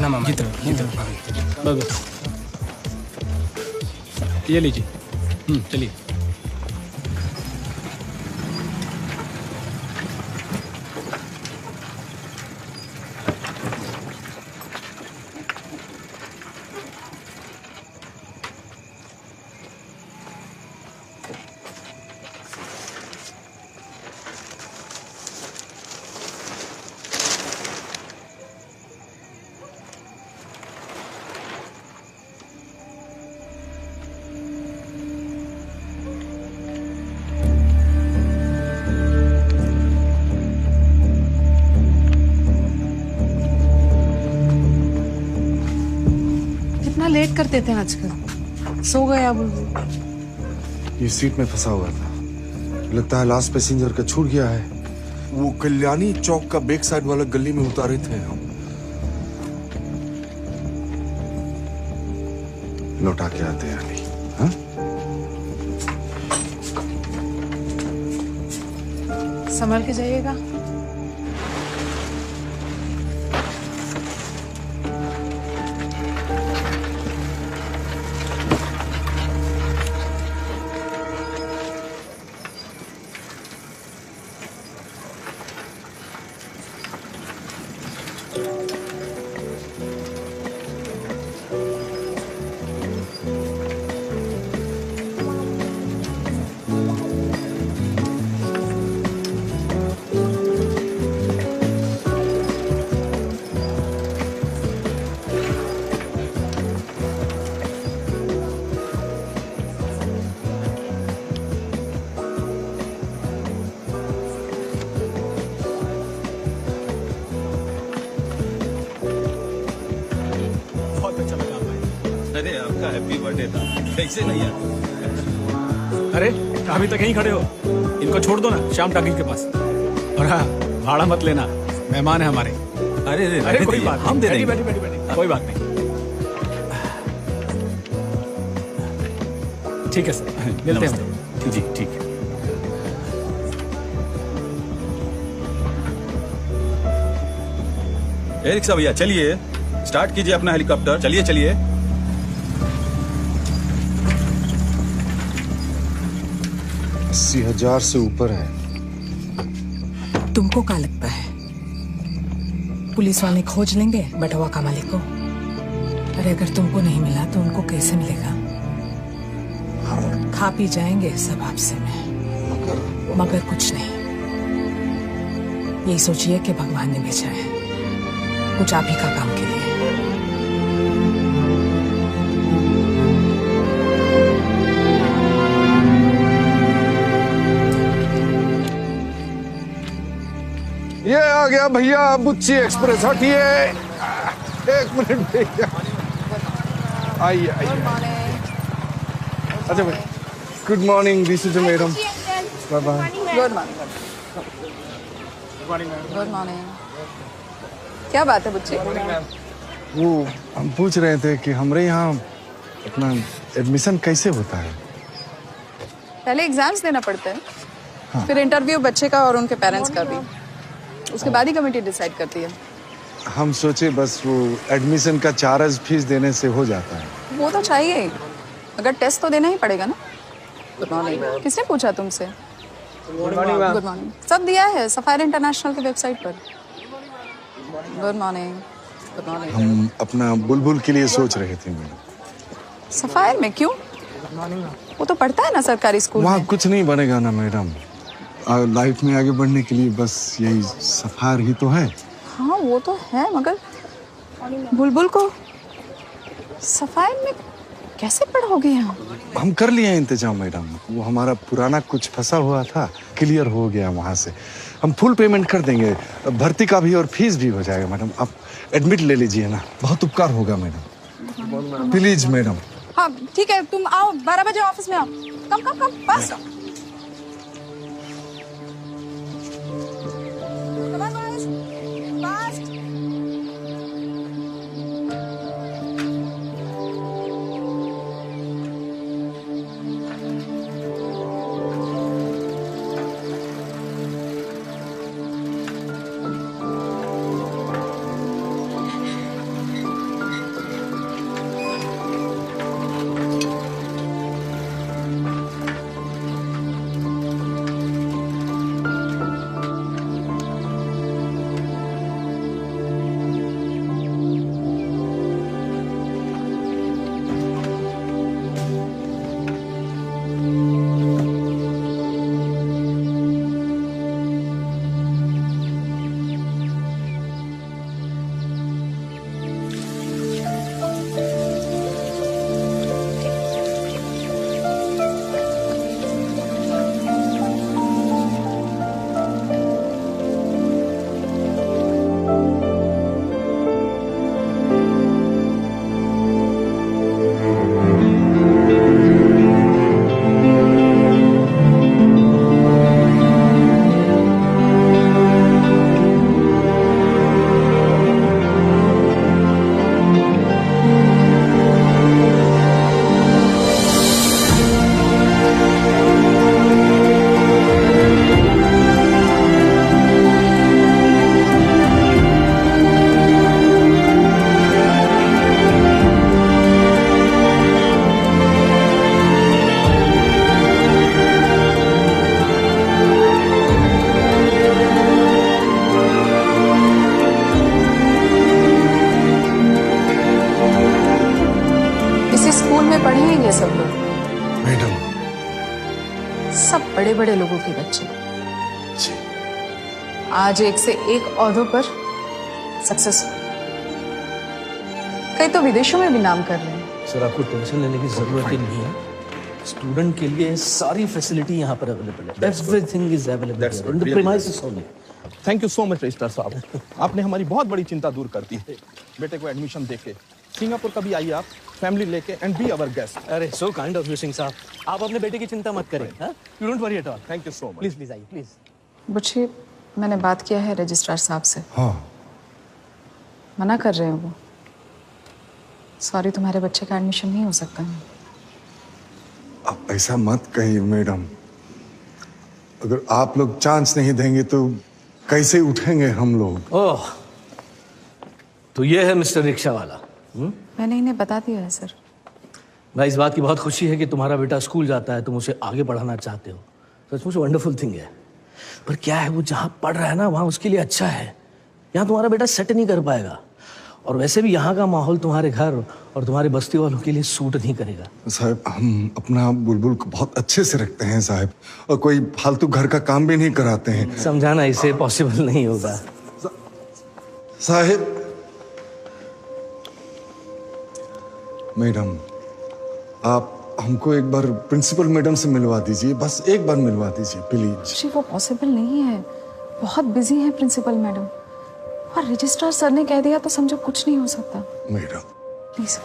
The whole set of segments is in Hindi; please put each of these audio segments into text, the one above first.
ना मामा। बस ये लीजिए। चलिए। लेट करते थे आजकल। सो गया बुलबुल। ये सीट में फंसा हुआ था, लगता है लास्ट पैसेंजर का छूट गया है। वो कल्याणी चौक का बैक साइड वाला गली में उतारे थे हम। लौटा के आते हैं अभी। हाँ? संभल के जाइएगा। अरे आपका हैप्पी बर्थडे था, कैसे नहीं आया? अरे अभी तक यहीं खड़े हो? इनको छोड़ दो ना श्याम टाकीज के पास। और हाँ, भाड़ा मत लेना, मेहमान है हमारे। अरे कोई बात हम दे देंगे। बैठी कोई बात नहीं। ठीक है सर, मिलते हैं। जी ठीक है। रिक्शा भैया चलिए, स्टार्ट कीजिए अपना हेलीकॉप्टर। चलिए चलिए। 80,000 से ऊपर है। तुमको क्या लगता है पुलिस वाले खोज लेंगे बटवा का मालिक को? अरे अगर तुमको नहीं मिला तो उनको कैसे मिलेगा? खा पी जाएंगे सब आपसे में, मगर कुछ नहीं। यही सोचिए कि भगवान ने भेजा है कुछ आप ही का काम के लिए। ये आ गया भैया बुच्ची एक्सप्रेस। हटिए 1 मिनट भैया। आइए आइए। अच्छा भाई, good morning. This is madam. Bye bye. Good morning. Good morning. क्या बात है बुच्ची? वो हम पूछ रहे थे कि हमारे यहाँ अपना एडमिशन कैसे होता है? पहले एग्जाम्स देना पड़ता है, फिर इंटरव्यू बच्चे का और उनके पेरेंट्स का भी, उसके बाद ही कमेटी डिसाइड करती है। हम सोचे बस वो एडमिशन का चार्ज फीस देने से हो जाता है। वो तो चाहिए ही, मगर टेस्ट तो देना ही पड़ेगा ना। Good morning. किसने पूछा तुमसे? Good morning. सब दिया है सफायर इंटरनेशनल की वेबसाइट पर। Good morning. Good morning. हम अपना बुलबुल के लिए सोच रहे थे मैडम। सफायर में क्यों? वो तो पढ़ता है ना सरकारी स्कूल वहाँ में। कुछ नहीं बनेगा ना मैडम। लाइफ में आगे बढ़ने के लिए बस यही सफायर ही तो है। हाँ वो तो है, मगर बुलबुल को सफायर में कैसे पढ़ोगे यहाँ? हम कर लिए हैं इंतजाम मैडम। वो हमारा पुराना कुछ फंसा हुआ था, क्लियर हो गया वहाँ से। हम फुल पेमेंट कर देंगे, भर्ती का भी और फीस भी हो जाएगा मैडम। आप एडमिट ले लीजिए ना, बहुत उपकार होगा मैडम। Please madam. हाँ ठीक है, तुम आओ 12 बजे ऑफिस में आओ। कम कम कम बस। इसी स्कूल में पढ़े हैं ये सब लोग, मैडम सब बड़े बड़े लोगों के बच्चे। जी आज एक से एक ओहदों पर सक्सेसफुल, कई तो विदेशों में भी नाम कर रहे हैं। सर आपको टेंशन लेने की जरूरत ही नहीं है। स्टूडेंट के लिए सारी फैसिलिटी यहाँ पर अवेलेबल है। Everything is available in the premises only. Thank you so much registrar साहब, आपने हमारी बहुत बड़ी चिंता दूर कर दी। बेटे को एडमिशन देके सिंगापुर कभी आइए आप, फैमिली लेके एंड बी अवर गेस्ट। अरे so kind of you Singh साहब, आप अपने बेटे की चिंता मत करें। You don't worry at all. Thank you so much. Please please आइए प्लीज। बुच्ची, मैंने बात किया है रजिस्ट्रार साहब से, हाँ मना कर रहे हैं वो। सॉरी, तुम्हारे बच्चे का एडमिशन नहीं हो सकता है। आप ऐसा मत कहिए मैडम, अगर आप लोग चांस नहीं देंगे तो कैसे उठेंगे हम लोग। ओह, तो ये है मिस्टर रिक्शा वाला। मैंने इन्हें बता दिया है सर। भाई इस बात की बहुत खुशी है कि तुम्हारा बेटा स्कूल जाता है, तुम उसे आगे पढ़ाना चाहते हो। सचमुच वंडरफुल थिंग है। पर क्या है, वो जहाँ पढ़ रहा है ना वहाँ उसके लिए अच्छा है। यहाँ तुम्हारा बेटा सेट नहीं कर पाएगा, और वैसे भी यहाँ का माहौल तुम्हारे घर और तुम्हारे बस्ती वालों के लिए सूट नहीं करेगा। साहब हम अपना बुलबुल को बहुत अच्छे से रखते हैं साहब, और कोई फालतू घर का काम भी नहीं कराते हैं। समझाना इसे पॉसिबल नहीं होगा। साहब मैडम, आप हमको एक बार प्रिंसिपल मैडम से मिलवा दीजिए, बस एक बार मिलवा दीजिए प्लीज। जी वो पॉसिबल नहीं है, बहुत बिजी है प्रिंसिपल मैडम, और रजिस्ट्रार सर ने कह दिया तो समझो कुछ नहीं हो सकता। Madam please.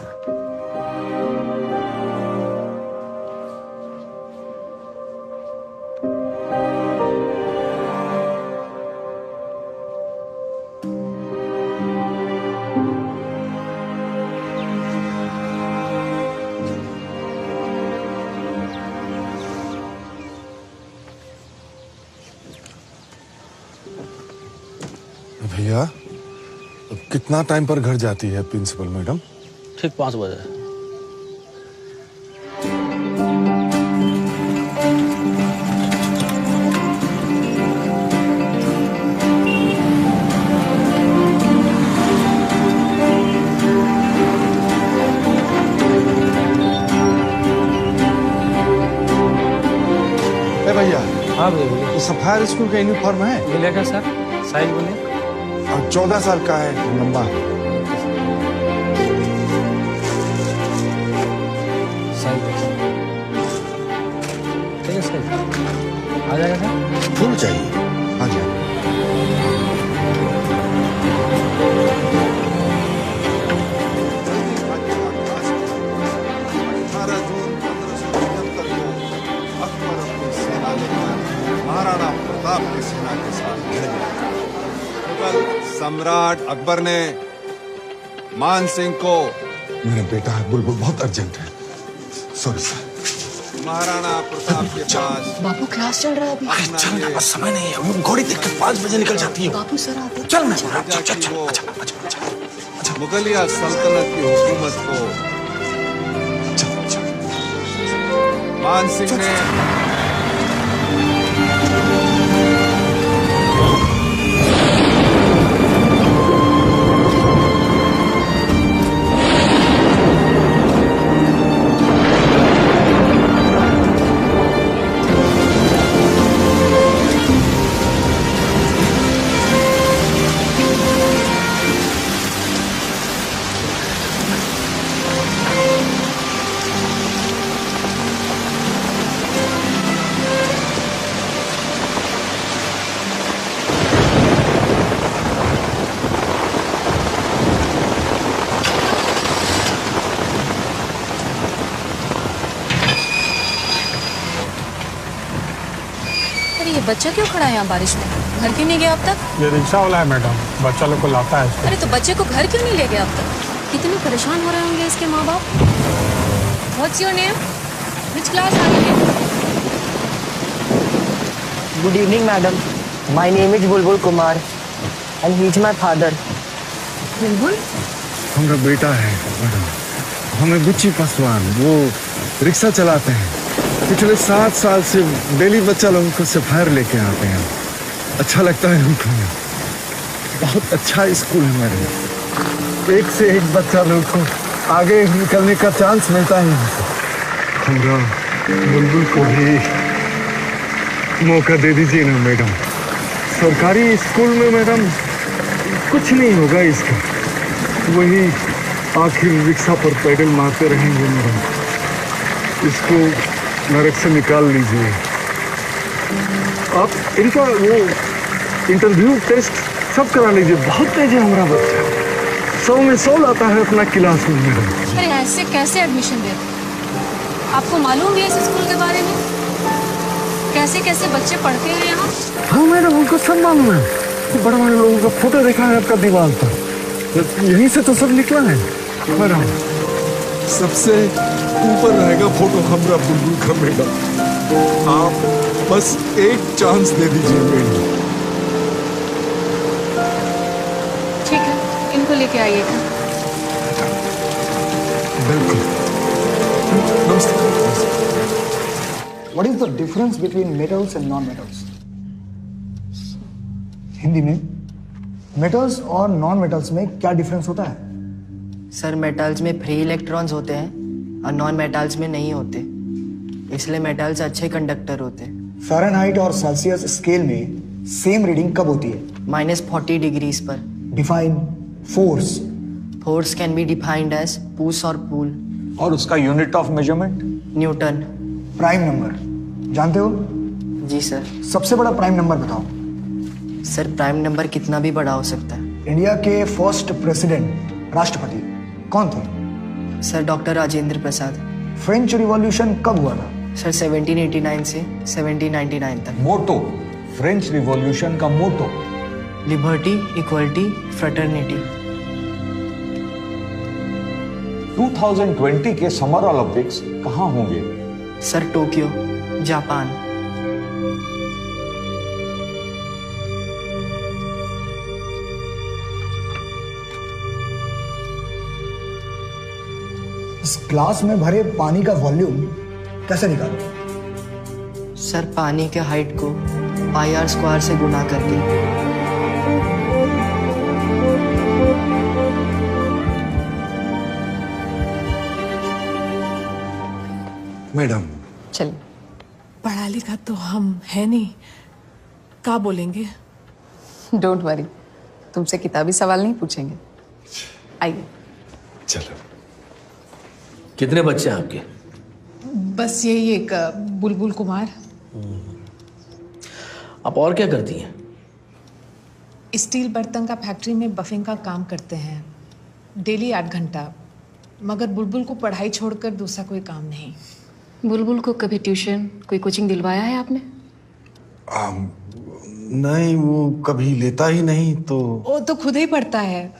भैया कितना टाइम पर घर जाती है प्रिंसिपल मैडम? ठीक 5 बजे। भैया हाँ भैया, तो सफायर स्कूल का यूनिफॉर्म है? मिलेगा सर, साइज बोलिए। 14 साल का है, लंबा। ठीक है सर, आ जाएगा सर। फुल चाहिए? हाँ जी। महाराणा प्रताप की सेना के साथ भिड़ गया। मुगल सम्राट अकबर ने मान सिंह को, मेरा बेटा है बुलबुल, बहुत अर्जेंट है। Sorry sir. महाराणा प्रताप के पास बापू क्लास चल रहा है अभी। अपना चल ये बस समय नहीं है, वो घोड़ी देख के 5 बजे निकल जाती है। बापू सर आते। चल मैं प्रजा चल की चल वो अच्छा मुगलिया सल्तनत की हुकूमत को चल चल। मान सिंह ने अरे ये बच्चा क्यों खड़ा है यहाँ बारिश में? घर क्यों नहीं गया अब तक? ये रिक्शा वाला है मैडम, बच्चा लोग को लाता है इसको। अरे तो बच्चे को घर क्यों नहीं ले गया अब तक? कितने परेशान हो रहे होंगे इसके माँ बाप। What's your name? Which class are you in? Good evening, madam. My name is Bulbul Kumar, and he is my father. बुलबुल? हमारा बेटा है मैडम, हमें बुच्ची पासवान, वो रिक्शा चलाते हैं। पिछले 7 साल से डेली बच्चा लोगों को सफायर लेके आते हैं। अच्छा लगता है उनको। बहुत अच्छा स्कूल है मेरे, एक से एक बच्चा लोग को आगे निकलने का चांस मिलता ही नहीं। हमरा बुलबुल को भी मौका दे दीजिए ना मैडम। सरकारी स्कूल में मैडम कुछ नहीं होगा इसका, वही आखिर रिक्शा पर पैडल मारते रहेंगे मैडम। इसको नरक से निकाल लीजिए आप। इनका वो इंटरव्यू टेस्ट सब करा लीजिए। बहुत तेज है हमारा बच्चा, 100 में 100 लाता है अपना क्लास में मैडम। अरे ऐसे कैसे एडमिशन दे? आपको मालूम है इस स्कूल के बारे में? कैसे कैसे बच्चे पढ़ते हैं यहाँ? हाँ मैडम, हमको सब मालूम है। बड़े बड़े लोगों का फोटो देखा है आपका दीवार पर, यहीं से तो सब निकला है मैडम। सबसे ऊपर रहेगा फोटो हमरा बुलबुल का मैडम। आप बस एक चांस दे दीजिए मैडम। ठीक है, इनको लेके आइएगा। बिल्कुल। नमस्ते। What is the difference between metals and non-metals? Hindi में मेटल्स और नॉन मेटल्स में क्या डिफरेंस होता है? सर मेटल्स में फ्री इलेक्ट्रॉन्स होते हैं और नॉन मेटल्स में नहीं होते, इसलिए मेटल्स अच्छे कंडक्टर होते हैं। फ़ारेनहाइट और सेल्सियस स्केल में सेम रीडिंग कब होती है? -40 डिग्रीज पर। Define force. Force can be defined as push और पुल। और उसका unit of measurement? Newton. Prime number जानते हो? जी सर। सबसे बड़ा प्राइम नंबर बताओ। सर प्राइम नंबर कितना भी बड़ा हो सकता है। इंडिया के फर्स्ट प्रेसिडेंट राष्ट्रपति कौन थे? Sir doctor Rajendra Prasad. French revolution कब हुआ था? सर 1789 से 1799 तक। मोटो, फ्रेंच रिवॉल्यूशन का मोटो? Liberty, equality, fraternity. 2020 के समर ओलंपिक्स कहाँ होंगे? Sir Tokyo, Japan. इस ग्लास में भरे पानी का वॉल्यूम कैसे निकालो? सर पानी के हाइट को πr² से गुना करके। मैडम चलिए। पढ़ा लिखा तो हम है नहीं, क्या बोलेंगे? डोंट वरी, तुमसे किताबी सवाल नहीं पूछेंगे। आइए। चलो। कितने बच्चे हैं आपके? बस यही एक बुलबुल कुमार। आप और क्या करती हैं? स्टील बर्तन का फैक्ट्री में बफिंग का काम करते हैं, डेली 8 घंटा। मगर बुलबुल को पढ़ाई छोड़कर दूसरा कोई काम नहीं। बुलबुल को कभी ट्यूशन, कोई कोचिंग दिलवाया है आपने? नहीं, वो कभी लेता ही नहीं। तो वो तो खुद ही पढ़ता है।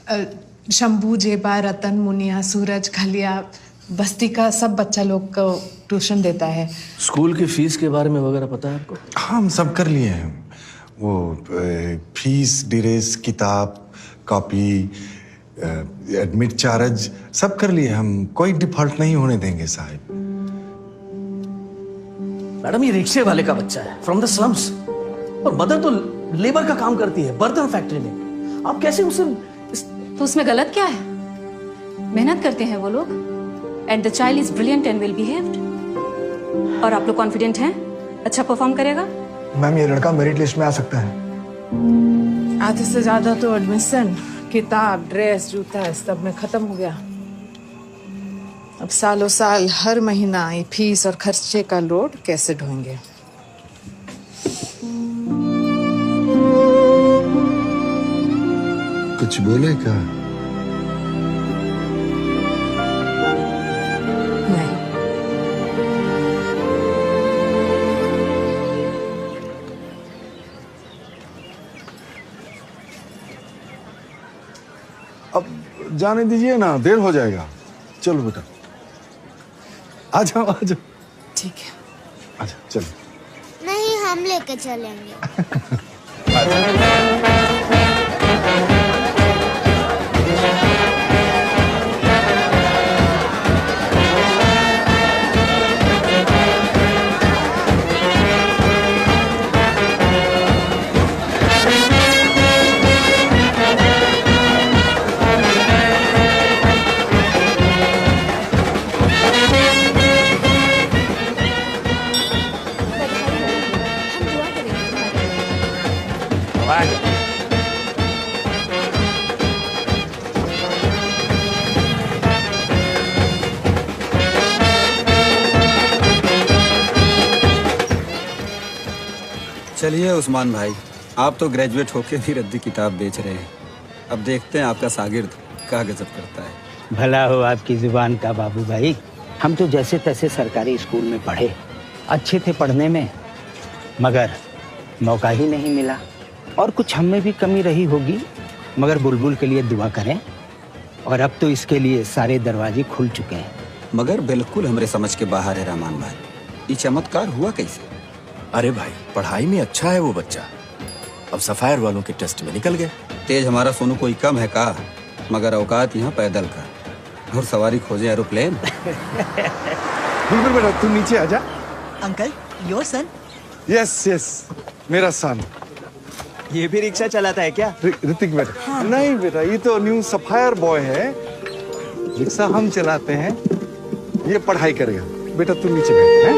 शंभू, जेबा, रतन, मुनिया, सूरज, खलिया, बस्ती का सब बच्चा लोग को ट्यूशन देता है। स्कूल की फीस के बारे में वगैरह पता है आपको? हाँ, हम सब कर लिए हैं। वो फीस, ड्रेस, किताब, कॉपी, एडमिट चार्ज सब कर लिए हम। कोई डिफॉल्ट नहीं होने देंगे साहब। मैडम ये रिक्शे वाले का बच्चा है, फ्रॉम द स्लम्स, और मदर तो लेबर का काम करती है बर्तन फैक्ट्री में। आप कैसे उसे तो उसमें गलत क्या है? मेहनत करते हैं वो लोग, and the child is brilliant and well behaved. और आप लोग कॉन्फिडेंट हैं अच्छा परफॉर्म करेगा? मैम ये लड़का मेरिट लिस्ट में आ सकता है। आधे से ज्यादा तो एडमिशन, किताब, ड्रेस, जूता सब में खत्म हो गया। अब सालों साल हर महीना ये फीस और खर्चे का लोड कैसे ढोएंगे? कुछ बोले क्या? नहीं। अब जाने दीजिए ना, देर हो जाएगा। चलो बेटा, आ जाओ आ जाओ। ठीक है, अच्छा चलो। नहीं, हम लेके चलेंगे। चलिए उस्मान भाई, आप तो ग्रेजुएट होके भी रद्दी किताब बेच रहे हैं। अब देखते हैं आपका शागिर्द क्या गजब करता है। भला हो आपकी जुबान का बाबू भाई। हम तो जैसे तैसे सरकारी स्कूल में पढ़े, अच्छे थे पढ़ने में, मगर मौका ही नहीं मिला। और कुछ हम में भी कमी रही होगी, मगर बुलबुल के लिए दुआ करें। और अब तो इसके लिए सारे दरवाजे खुल चुके हैं। मगर बिल्कुल हमरे समझ के बाहर है रहमान भाई, ये चमत्कार हुआ कैसे? अरे भाई, पढ़ाई में अच्छा है वो बच्चा, अब सफायर वालों के टेस्ट में निकल गया। तेज हमारा सोनू कोई कम है का, मगर औकात यहाँ पैदल का, और सवारी खोजे एरोप्लेन। बुलबुल बेटा तू नीचे आजा। Uncle, your son? Yes yes, मेरा सन। ये भी रिक्शा चलाता है क्या? ऋतिक बेटा? हाँ। नहीं बेटा, ये तो न्यू सफायर बॉय है। रिक्शा हम चलाते हैं, ये पढ़ाई करेगा। बेटा तू नीचे बैठ। हैं?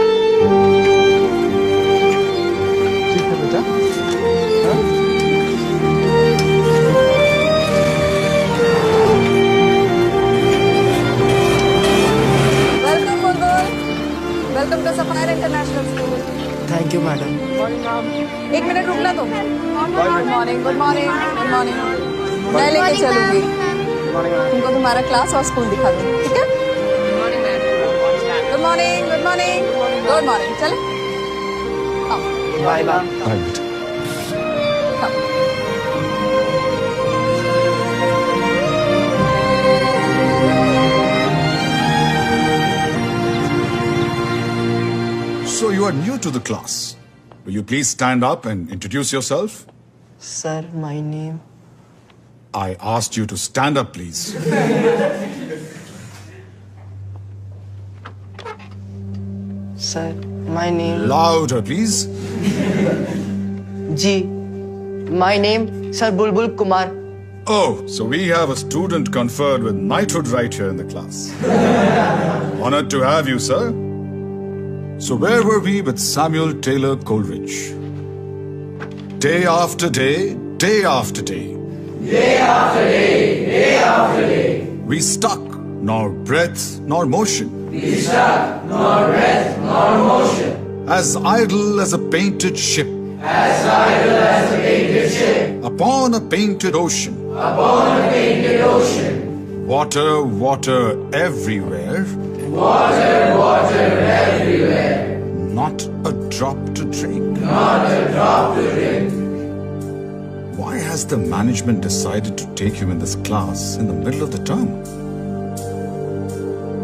ठीक है बेटा। हाँ? Welcome Bulbul, welcome to Sapphire International School. Thank you madam. एक मिनट रुकना तुम। Good morning, good morning, good morning. मैं लेके चलूंगी तुमको, तुम्हारा क्लास और स्कूल दिखा दूंगी, ठीक है? Good morning, good morning, good morning. चले bye bye. So you are new to the class. Will you please stand up and introduce yourself? Sir, my name. I asked you to stand up, please. Sir, my name. Louder, please. Ji, my name, Sir Bulbul Kumar. Oh, so we have a student conferred with knighthood right here in the class. Honored to have you, sir. So where were we with Samuel Taylor Coleridge? Day after day, day after day. Day after day, day after day. We stuck, nor breath, nor motion. We stuck, nor breath, nor motion. As idle as a painted ship. As idle as a painted ship. Upon a painted ocean. Upon a painted ocean. Water, water everywhere. Water, water everywhere. Not a drop to drink. Not a drop to drink. Why has the management decided to take you in this class in the middle of the term?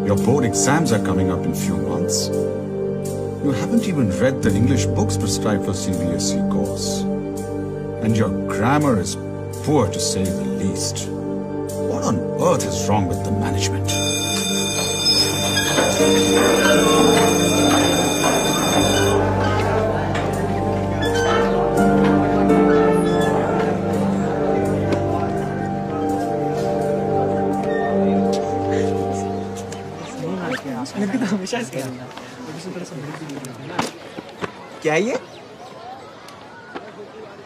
Your board exams are coming up in few months. You haven't even read the English books prescribed for CBSE course. And your grammar is poor to say the least. What on earth is wrong with the management? क्या ये?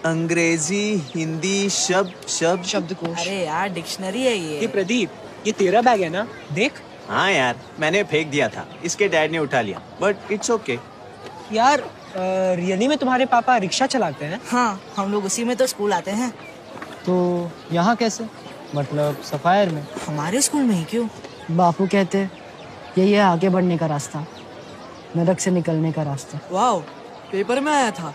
अंग्रेजी हिंदी शब्दकोश। अरे यार डिक्शनरी है ये प्रदीप, ये तेरा बैग है ना? देख। हाँ यार, मैंने फेंक दिया था, इसके डैड ने उठा लिया, बट इट्स ओके। यार रियली में तुम्हारे पापा रिक्शा चलाते हैं? हाँ, हम लोग उसी में तो स्कूल आते हैं। तो यहाँ कैसे? मतलब सफायर में? हमारे स्कूल में ही क्यों? बापू कहते यही है आगे बढ़ने का रास्ता, नरक से निकलने का रास्ता। वाओ, पेपर में आया था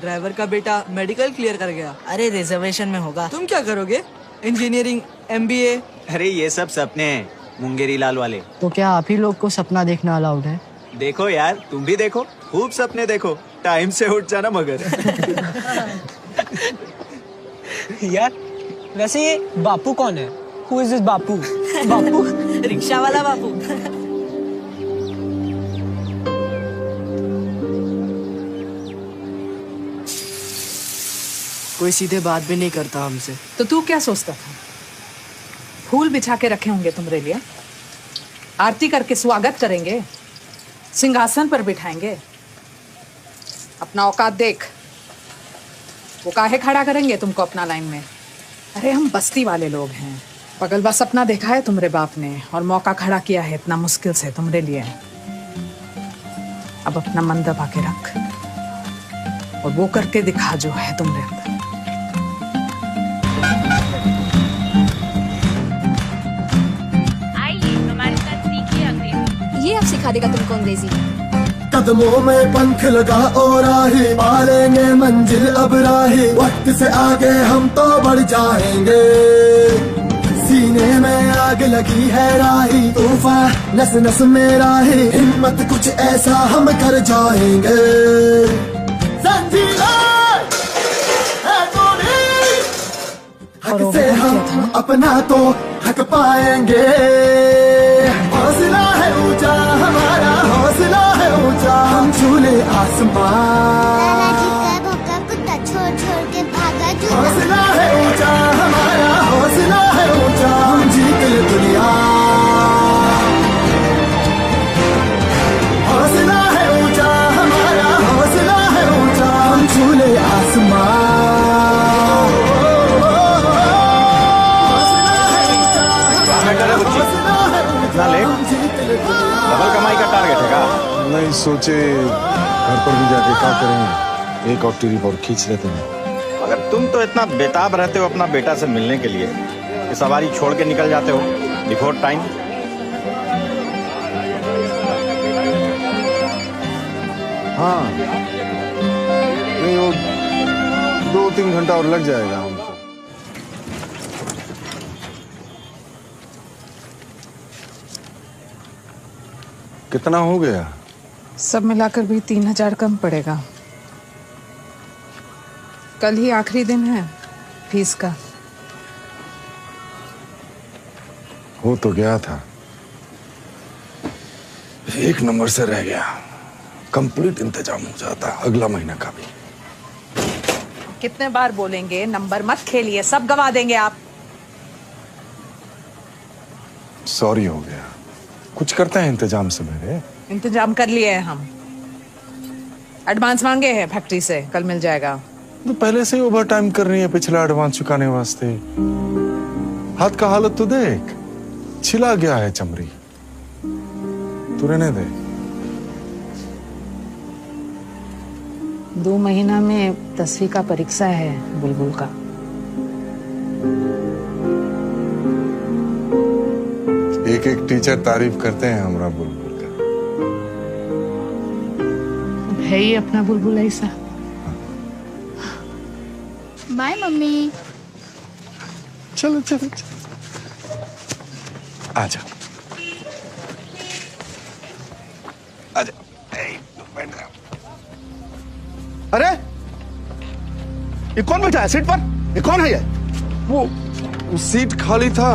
ड्राइवर का बेटा मेडिकल क्लियर कर गया। अरे रिजर्वेशन में होगा। तुम क्या करोगे? Engineering, MBA? अरे ये सब सपने हैं मुंगेरी लाल वाले। तो क्या आप ही लोग को सपना देखना अलाउड है? देखो यार, तुम भी देखो, खूब सपने देखो, टाइम से उठ जाना मगर। यार वैसे ये बापू कौन है? Who is this Bapu? Bapu rickshaw वाला बापू। कोई सीधे बात भी नहीं करता हमसे। तो तू क्या सोचता था? फूल बिछा के रखे होंगे तुम्हारे लिए, आरती करके स्वागत करेंगे, सिंहासन पर बिठाएंगे। अपना औकात देख, वो काहे खड़ा करेंगे तुमको अपना लाइन में? अरे हम बस्ती वाले लोग हैं, पगलवा सपना देखा है तुम्हारे बाप ने और मौका खड़ा किया है इतना मुश्किल से तुम्हारे लिए। अब अपना मन दबा के रख। और वो करके दिखा जो है तुमने अंदर। आइए हमारे साथ सीखिए अंग्रेजी। ये अब सिखा देगा तुमको अंग्रेजी। कदमों में पंख लगा और राही पालेंगे मंजिल अब राही, वक्त से आगे हम तो बढ़ जाएंगे। सीने में आग लगी है राही, तूफान नस नस में राही, हिम्मत कुछ ऐसा हम कर जाएंगे। हक से हम अपना तो हक पाएंगे। हौसला है ऊंचा हमारा, हौसला है ऊंचा, हम झूले आसमान। छोड़ छोड़ के भागा जो हौसला है ऊंचा हमारा, हौसला है ऊंचा, हम जीत ले दुनिया। हौसला है ऊंचा हमारा, हौसला है ऊंचा, हम झूले आसमान। डबल कमाई का टारगेट है का? नहीं सोचे घर पर भी जाके क्या करेंगे, एक और ट्रिप और खींच लेते हैं। अगर तुम तो इतना बेताब रहते हो अपना बेटा से मिलने के लिए कि सवारी छोड़ के निकल जाते हो बिफोर टाइम। हाँ नहीं, वो 2-3 घंटा और लग जाएगा हमको। कितना हो गया? सब मिलाकर भी 3000 कम पड़ेगा। कल ही आखिरी दिन है फीस का। हो तो गया था, एक नंबर से रह गया। कंप्लीट इंतजाम हो जाता अगला महीना का भी। कितने बार बोलेंगे नंबर मत खेलिए, सब गवा देंगे आप। सॉरी हो गया, कुछ करते हैं इंतजाम से मेरे। इंतजाम कर लिए हैं हम, एडवांस मांगे हैं फैक्ट्री से, कल मिल जाएगा। तो पहले से ही ओवर टाइम कर रही है पिछला एडवांस चुकाने वास्ते। हाथ का हालत तो देख, छिला गया है चमड़ी। तू रहने दे। 2 महीना में 10वीं का परीक्षा है बुलबुल का। एक एक टीचर तारीफ करते हैं हमारा बुलबुल का। है ही अपना बुलबुल ऐसा। Bye mummy. चलो चलो चलो, आजा आजा। अरे ये कौन बैठा है सीट पर? ये कौन है ये? वो सीट खाली था,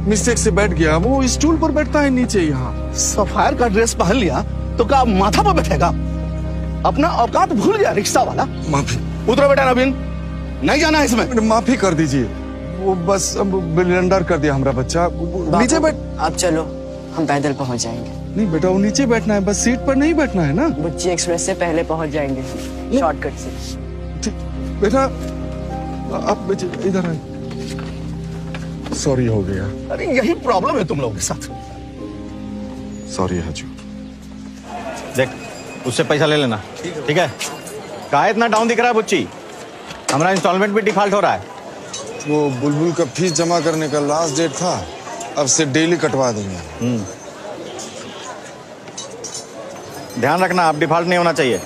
मिस्टेक से बैठ गया। वो स्टूल पर बैठता है नीचे यहाँ। सफायर का ड्रेस पहन लिया तो क्या माथा पर बैठेगा? अपना औकात भूल गया रिक्शा वाला। माफी। उतरो बेटा नवीन, नहीं जाना है इसमें। माफी कर दीजिए, वो बस अब ब्लंडर कर दिया हमारा बच्चा। नीचे बैठ। आप चलो, हम पैदल पहुंच जाएंगे। नहीं बेटा, वो नीचे बैठना है, बस सीट पर नहीं बैठना है ना। बुच्ची एक्सप्रेस से पहले पहुंच जाएंगे, शॉर्टकट से। बेटा आप इधर आए। सॉरी हो गया। अरे यही प्रॉब्लम है तुम लोगों के साथ। सॉरी हजू। देख उससे पैसा ले लेना, ठीक है? कहा इतना डाउन दिख रहा है बुच्ची? हमारा इंस्टॉलमेंट भी डिफॉल्ट हो रहा है। वो बुलबुल का फीस जमा करने का लास्ट डेट था, अब से डेली कटवा देंगे। ध्यान रखना, आप डिफॉल्ट नहीं होना चाहिए,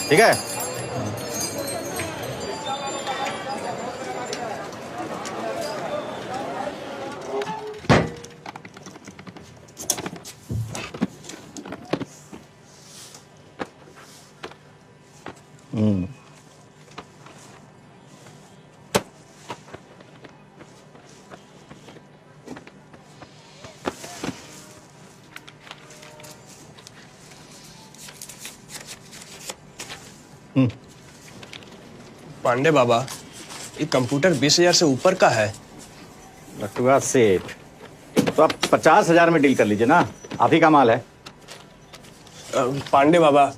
ठीक है? पांडे बाबा, ये कंप्यूटर 20,000 से ऊपर का है। लटुआ सेठ, तो आप 50,000 में डील कर लीजिए ना, आप ही का माल है। पांडे बाबा,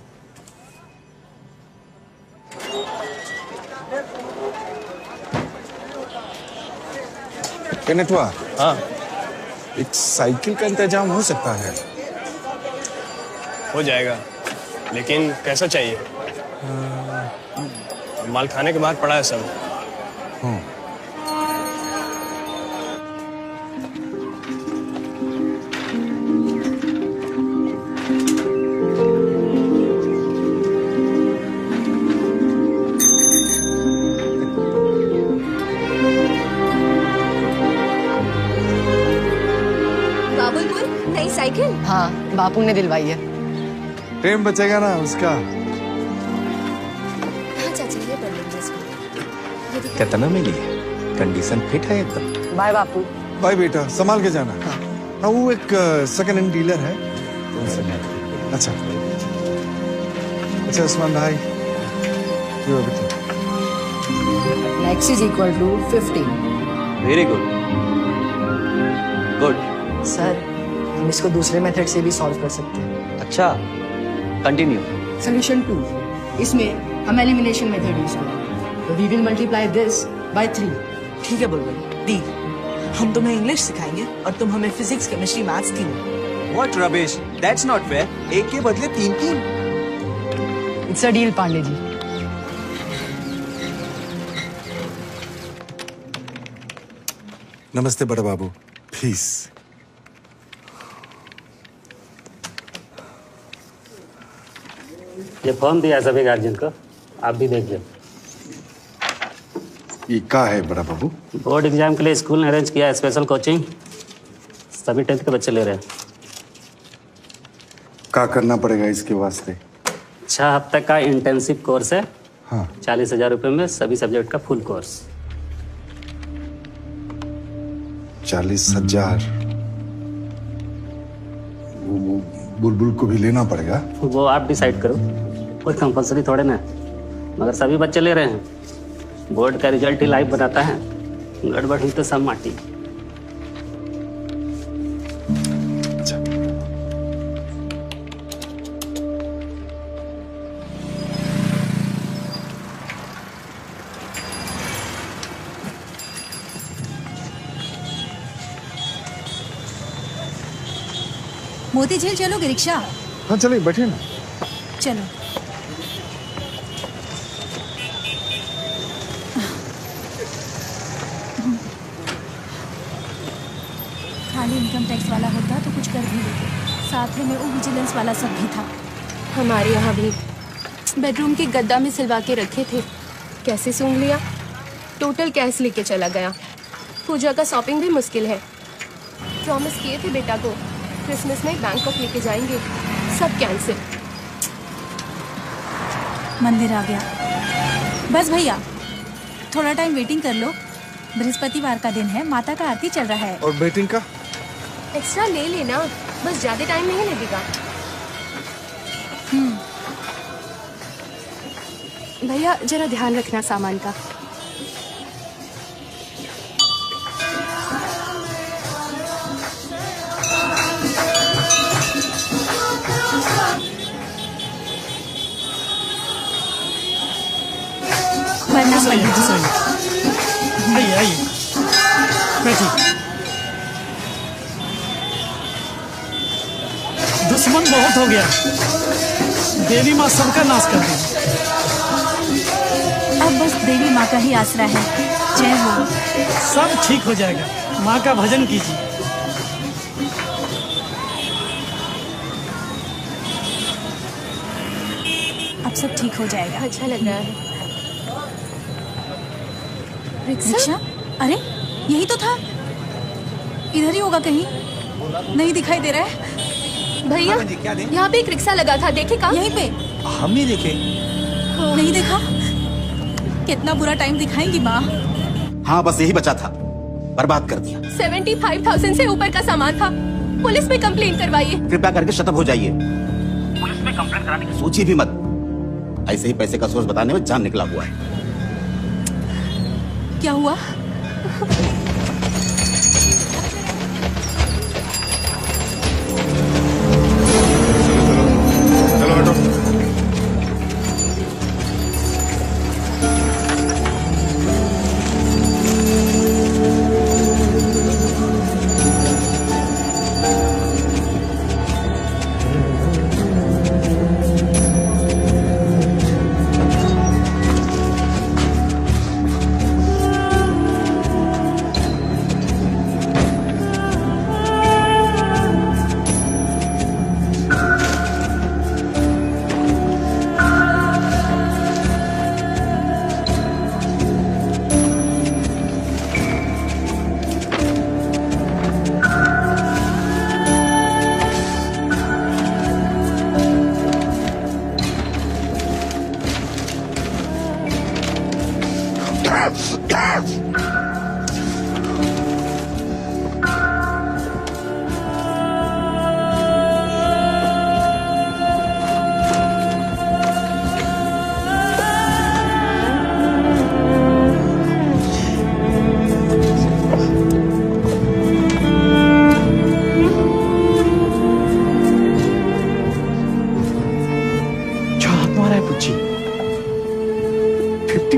नटवा, हाँ, एक साइकिल का इंतजाम हो सकता है? हो जाएगा, लेकिन कैसा चाहिए? माल खाने के बाहर पड़ा है सब। हाँ। बाबुलपुर नई साइकिल। हाँ, बापू ने दिलवाई है। टाइम बचेगा ना उसका। कितना मिली है? कंडीशन फिट है एकदम। बाय बापू। बाय बेटा, संभाल के जाना। हाँ, वो एक सेकंड हैंड डीलर है। अच्छा अच्छा उस्मान भाई, यो बेटा। X is equal to 15। Very good good. Sir, हम इसको दूसरे मेथड से भी सॉल्व कर सकते हैं। अच्छा, कंटिन्यू। सोल्यूशन 2, इसमें हम एलिमिनेशन मेथड यूज करेंगे। तो we will multiply this by 3। ठीक है बुलबुल, डी। हम तुम्हें इंग्लिश सिखाएंगे और तुम हमें फिजिक्स, केमिस्ट्री, मैथ्स तीनों। What rubbish? That's not fair. एक के बदले 3-3। It's a deal Pandey ji. नमस्ते बड़ा बाबू, फीस। ये फॉर्म दिया सभी गार्जियन को, आप भी देख लो। ये क्या है बड़ा बाबू? बोर्ड एग्जाम के लिए स्कूल ने अरेंज किया है स्पेशल कोचिंग। सभी 10th के बच्चे ले रहे हैं। क्या करना पड़ेगा इसके वास्ते? 6 हफ्ते का इंटेंसिव कोर्स है। हाँ। 40,000 रुपये में सभी सब्जेक्ट का फुल कोर्स। 40,000। वो बुलबुल को भी लेना पड़ेगा? वो आप डिसाइड करो, कोई कंपलसरी थोड़े ना, मगर सभी बच्चे ले रहे हैं। बोर्ड का रिजल्ट ही लाइव बताता है, गड़बड़ हुई तो सब माटी। मोती झील चलोगे रिक्शा? हाँ चलिए, बैठे ना। चलो। खाली इनकम टैक्स वाला होता तो कुछ कर भी लेते, साथ में वो विजिलेंस वाला सब भी था। हमारे यहाँ भी बेडरूम के गद्दा में सिलवा के रखे थे, कैसे सूंघ लिया। टोटल कैश लेके चला गया। पूजा का शॉपिंग भी मुश्किल है। प्रॉमिस किए थे बेटा को क्रिसमस में बैंकॉक लेके जाएंगे, सब कैंसिल। मंदिर आ गया। बस भैया थोड़ा टाइम वेटिंग कर लो, बृहस्पतिवार का दिन है, माता का आरती चल रहा है। और वेटिंग का एक्स्ट्रा ले लेना, बस ज्यादा टाइम नहीं लगेगा। भैया जरा ध्यान रखना सामान का। आइए आइए बैठिए। दुश्मन बहुत हो गया, देवी माँ सबका नाश कर दी। अब बस देवी माँ का ही आसरा है। जय हो। सब ठीक हो जाएगा, माँ का भजन कीजिए। अब सब ठीक हो जाएगा। अच्छा लग रहा है। रिक्शा? अरे यही तो था, इधर ही होगा कहीं। नहीं दिखाई दे रहा है। भैया यहाँ पे एक रिक्शा लगा था, देखे कहाँ? यहीं पे। हम नहीं देखे। नहीं देखा? कितना बुरा टाइम दिखाएंगी माँ। हाँ बस यही बचा था, बर्बाद कर दिया। 75,000 से ऊपर का सामान था। पुलिस में कंप्लेंट करवाइए। कृपया करके शट अप हो जाइए। पुलिस में कंप्लेंट कराने की सोचिए भी मत। ऐसे ही पैसे का सोर्स बताने में जान निकला हुआ है। क्या हुआ?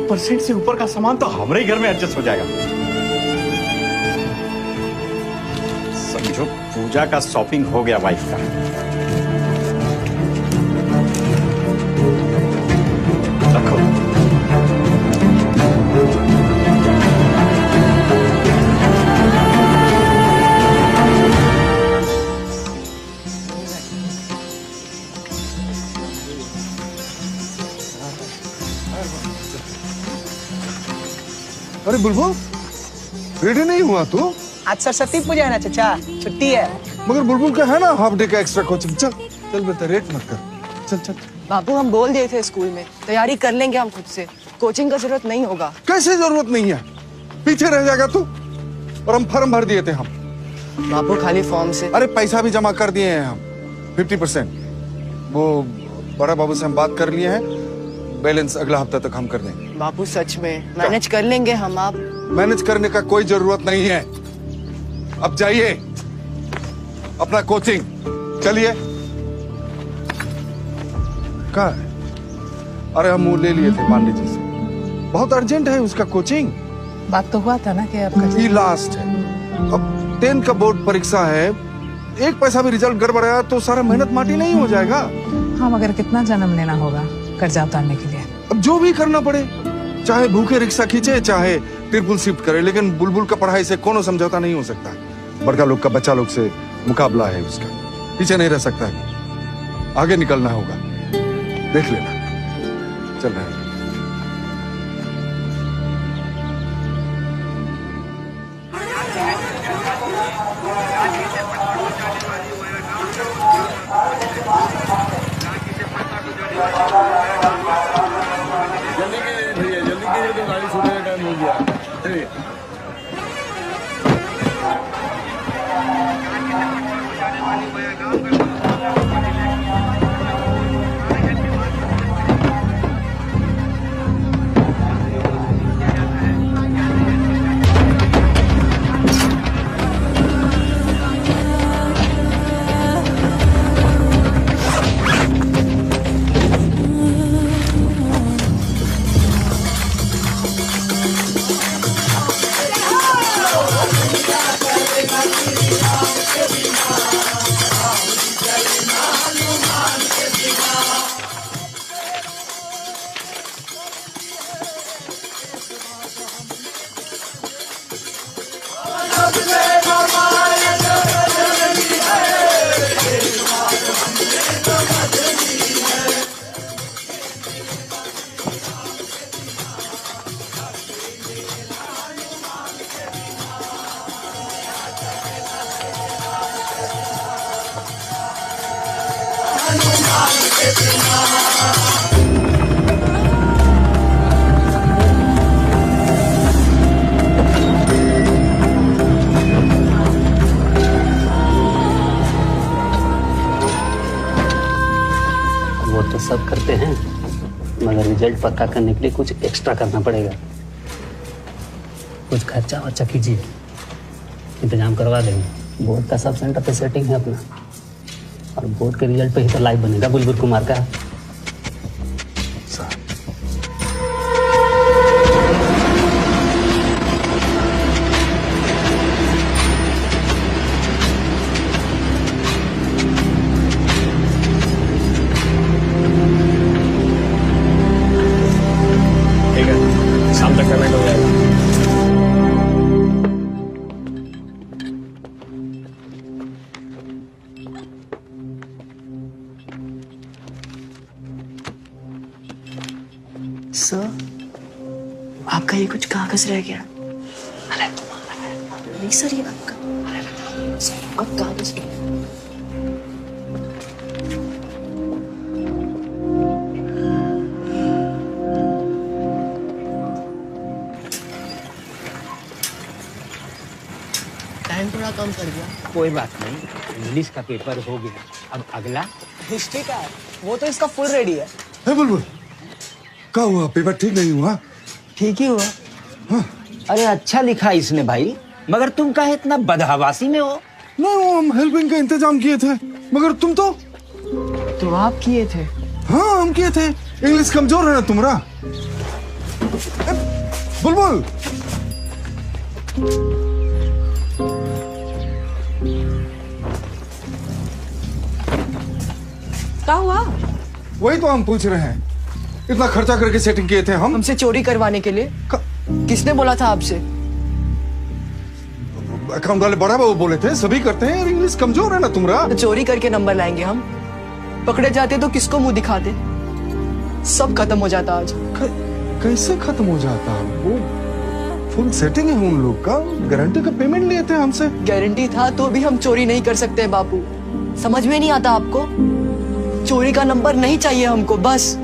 % से ऊपर का सामान तो हमारे ही घर में एडजस्ट हो जाएगा। समझो पूजा का शॉपिंग हो गया वाइफ का। रखो। अरे बुलबुल, रेडी नहीं हुआ तू? आज सरस्वती पूजा है ना चाचा, छुट्टी है। मगर बुलबुल का है ना हाफ डे का एक्स्ट्रा कोचिंग। चल चल बेटा, रेट मत कर। चल चल। बाबू हम बोल दिए थे स्कूल में, तैयारी कर लेंगे हम खुद से, कोचिंग का जरूरत नहीं होगा। कैसे जरूरत नहीं है? पीछे रह जाएगा तू। और हम फॉर्म भर दिए थे हम। बाबू खाली फॉर्म से। अरे पैसा भी जमा कर दिए हैं हम 50%। वो बड़ा बाबू से हम बात कर लिए हैं, बैलेंस अगला हफ्ता तक हम कर देंगे। बाबू सच में मैनेज कर लेंगे हम। आप मैनेज करने का कोई जरूरत नहीं है। अब जाइए अपना कोचिंग। चलिए। कहाँ है? अरे हम वो ले लिए थे पांडे जी से, बहुत अर्जेंट है उसका कोचिंग। बात तो हुआ था ना कि आपका ये लास्ट है। अब 10th का बोर्ड परीक्षा है, एक पैसा भी रिजल्ट गड़बड़ आया तो सारा मेहनत माटी नहीं हो जाएगा। हाँ, मगर कितना जन्म लेना होगा कर्जा उतारने के लिए? अब जो भी करना पड़े, चाहे भूखे रिक्शा खींचे, चाहे ट्रिपल शिफ्ट करे, लेकिन बुलबुल का पढ़ाई से कोनो समझौता नहीं हो सकता। बड़का लोग का बच्चा लोग से मुकाबला है उसका, पीछे नहीं रह सकता है, आगे निकलना होगा। देख लेना। चल रहे हैं। वो तो सब करते हैं, मगर रिजल्ट पक्का करने के लिए कुछ एक्स्ट्रा करना पड़ेगा। कुछ खर्चा वर्चा कीजिए, इंतजाम करवा देंगे। बोर्ड का सब सेंटर पे सेटिंग है अपना, और बोर्ड के रिजल्ट पे ही तो लाइव बनेगा बुलबुल कुमार का। ठीक है, शाम तक पेमेंट हो जाएगा। सर, आपका ये कुछ कागज रह गया। अरे नहीं सर, ये आपका कागज। कम पड़ गया। कोई बात नहीं, इंग्लिश का पेपर हो गया, अब अगला हिस्ट्री का है, वो तो इसका फुल रेडी है। बुलबुल, क्या हुआ? पेपर ठीक नहीं हुआ? ठीक ही हुआ। हाँ। अरे अच्छा लिखा इसने भाई, मगर तुम काहे इतना बदहवासी में हो? नहीं, वो हम हेल्पिंग का इंतजाम किए थे, मगर तुम तो आप किए थे? हाँ, हम किए थे। इंग्लिश कमजोर है ना तुम्हारा। बुलबुल, क्या हुआ? वही तो हम पूछ रहे हैं। इतना खर्चा करके सेटिंग किए थे हम। हमसे चोरी करवाने के लिए? किसने बोला था आपसे? अकाउंट वाले बड़ा बाबू बोले थे, सभी करते हैं। इंग्लिश कमजोर है ना तुम्हारा। तो चोरी करके नंबर लाएंगे हम? पकड़े जाते तो किसको मुंह दिखाते? सब खत्म हो जाता आज। कैसे खत्म हो जाता? वो फुल सेटिंग है उन लोग का। गारंटी का पेमेंट लिए थे हमसे। गारंटी था तो भी हम चोरी नहीं कर सकते बापू। समझ में नहीं आता आपको? चोरी का नंबर नहीं चाहिए हमको, बस।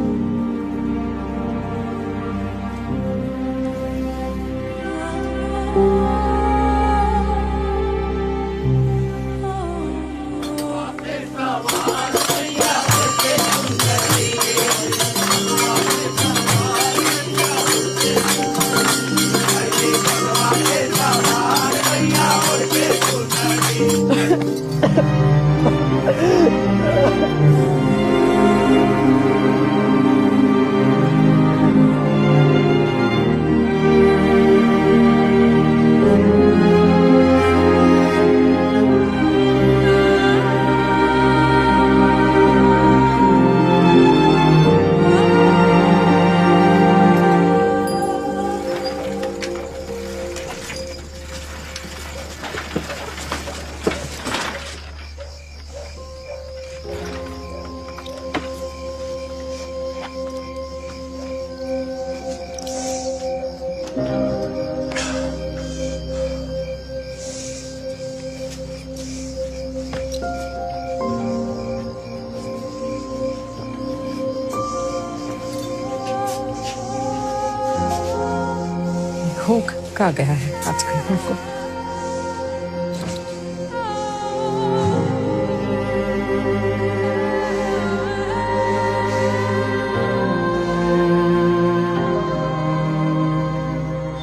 का गया है आजकल हमको।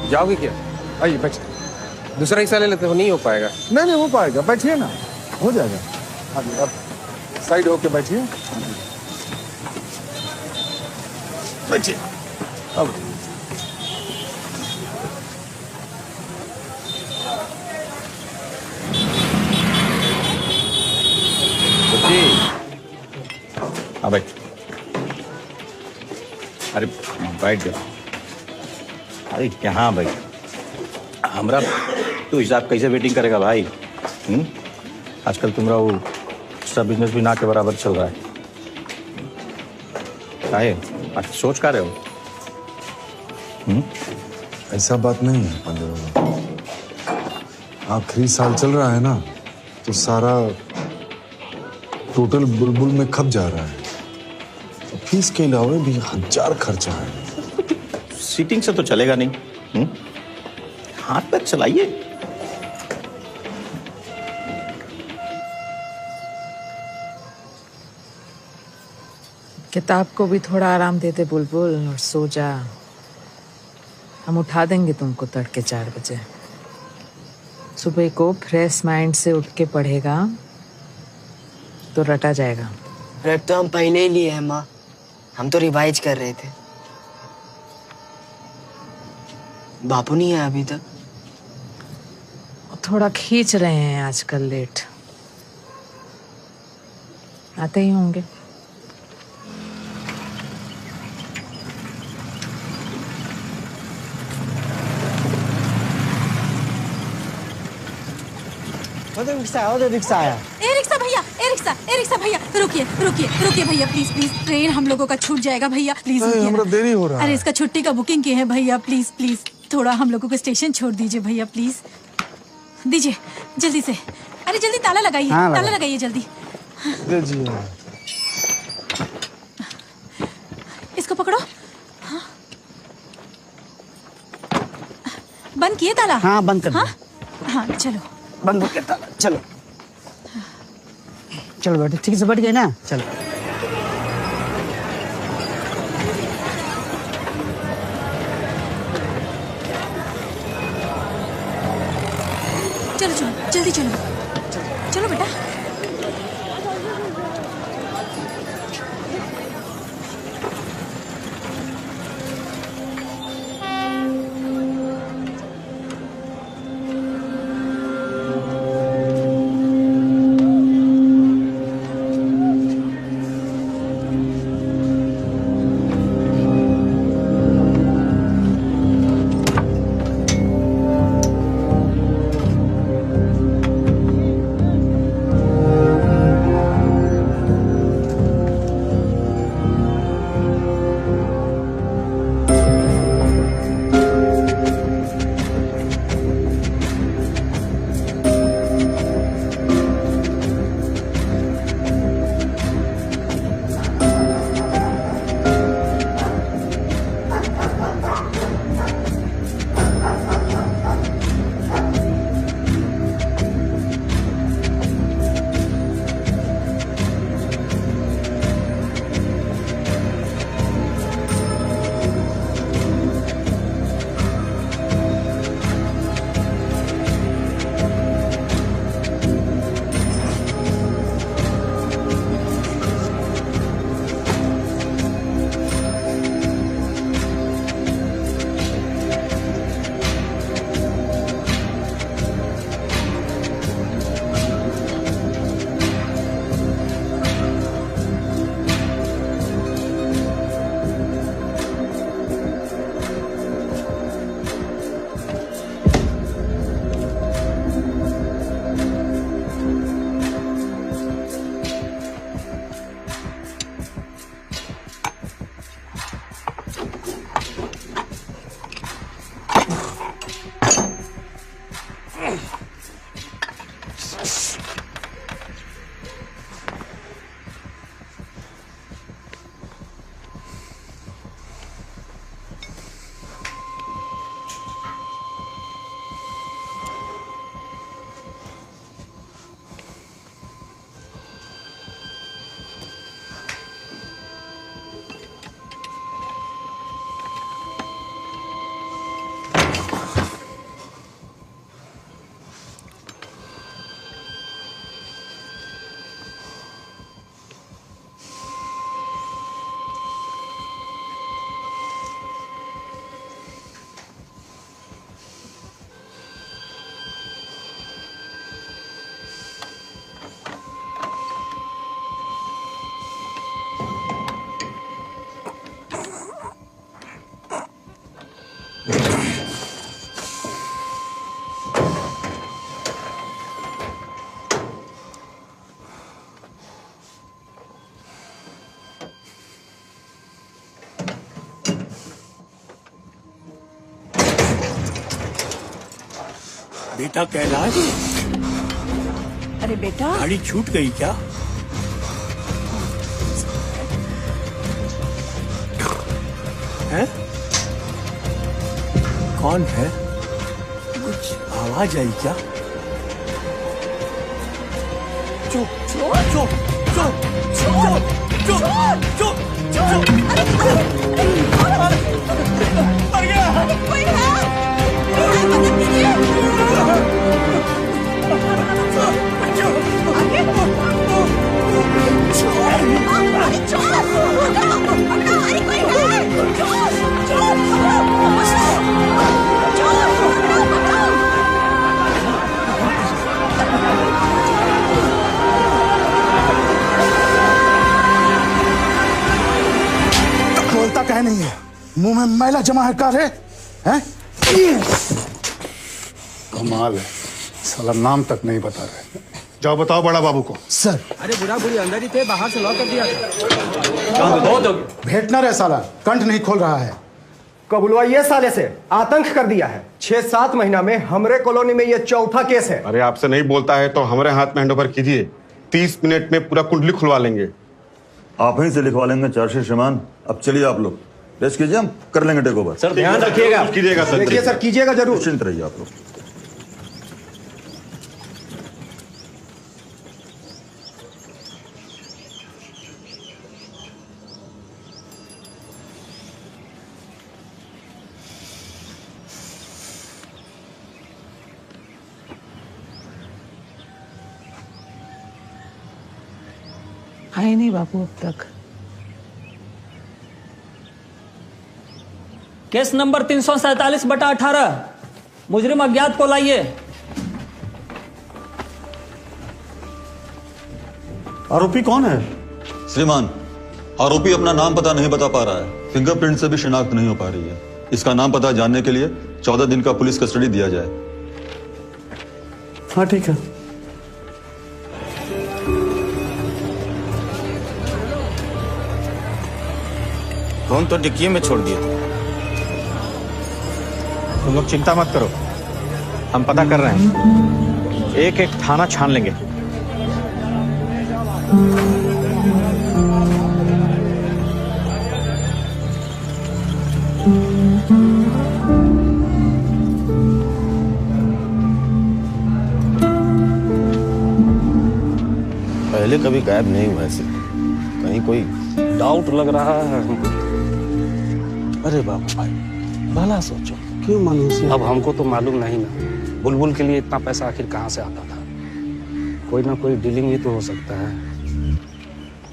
जाओगे क्या? आइए बैठ। दूसरा हिस्सा ले लेते हो, नहीं हो पाएगा। नहीं हो पाएगा, बैठिए ना, हो जाएगा। अब साइड होके बैठिए, बैठिए। अब हाँ बैठ। अरे बैठ जाओ। अरे यहाँ भाई, हमरा तू हिसाब कैसे वेटिंग करेगा भाई? आजकल तुम्हारा वो एक्स्ट्रा बिजनेस भी ना के बराबर चल रहा है। काहे आज सोच का रहे हो? ऐसा बात नहीं है पंद्रह, आखिरी साल चल रहा है ना, तो सारा टोटल बुलबुल में खप जा रहा है। फीस के अलावा भी 1000 खर्चा है। सीटिंग से तो चलेगा नहीं। हाथ पैर चलाइए। किताब को भी थोड़ा आराम दे दे बुलबुल, और सो जा। हम उठा देंगे तुमको तड़के 4 बजे। सुबह को फ्रेश माइंड से उठ के पढ़ेगा तो रटा जाएगा। रट तो हम पहले ही लिए हैं माँ, हम तो रिवाइज कर रहे थे। बापू नहीं है अभी तक? थोड़ा खींच रहे हैं आजकल, लेट आते ही होंगे। रिक्शा आया। ए रिक्शा भैया, ए रिक्शा भैया, रुकिए रुकिए रुकिए भैया, प्लीज प्लीज। ट्रेन हम लोगों का छूट जाएगा भैया, प्लीज। हमरा देरी हो रहा है। अरे इसका छुट्टी का बुकिंग की है भैया, प्लीज प्लीज थोड़ा हम लोगों को स्टेशन छोड़ दीजिए भैया, प्लीज दीजिए जल्दी से। अरे जल्दी ताला लगाइए। हाँ, ताला लगाइए जल्दी। इसको पकड़ो। हाँ। बंद किए ताला? हाँ बंद कर। हाँ हाँ चलो। बंद हो गया ताला। चलो चलो बेटे, ठीक से बैठ गए ना? चलो चलो चलो जल्दी चलो, चलो बेटा। बेटा कैलाश, अरे बेटा, गाड़ी छूट गई क्या? है? कौन है? कुछ आवाज आई क्या? चुप चुप चुप चुप चुप चुप चुप चुप। मर गया। कोई है? बोलता कह नहीं है, मुंह में मैला जमा है कार है? कमाल है, साला नाम तक नहीं बता रहे। जाओ बताओ बड़ा बाबू को। सर, अरे बुढ़ा बुढ़ी अंदर ही थे, बाहर से लॉक कर दिया था। भेंट न रहे साला, कंठ नहीं खोल रहा है। कबुलवा ये साले से आतंक कर दिया है। 6-7 महीना में हमरे कॉलोनी में ये चौथा केस है। अरे आपसे नहीं बोलता है तो हमारे हाथ में हैंडओवर कीजिए, 30 मिनट में पूरा कुंडली खुलवा लेंगे। आप ही से लिखवा लेंगे चार्जशीट श्रीमान। अब चलिए आप लोग रेस्ट कीजिए, हम कर लेंगे टेक ओवर। सर ध्यान रखिएगा। कीजिएगा सर। देखिए सर, कीजिएगा जरूर। निश्चिंत रहिए आप लोग। ही नहीं बापू अब तक। केस नंबर 347/18 मुजरिम अज्ञात को लाइए। आरोपी कौन है? श्रीमान, आरोपी अपना नाम पता नहीं बता पा रहा है। फिंगरप्रिंट से भी शिनाख्त नहीं हो पा रही है। इसका नाम पता जानने के लिए 14 दिन का पुलिस कस्टडी दिया जाए। हाँ ठीक है। फोन तो डिक्की में छोड़ दिया। तुम लोग चिंता मत करो, हम पता कर रहे हैं। एक एक थाना छान लेंगे। पहले कभी गायब नहीं हुआ ऐसे, कहीं कोई डाउट लग रहा है हमको। अरे बाबू भाई, भला सोचो, क्यों मायूसी? अब हमको तो मालूम नहीं ना, बुलबुल के लिए इतना पैसा आखिर कहाँ से आता था। कोई ना कोई डीलिंग ही तो हो सकता है।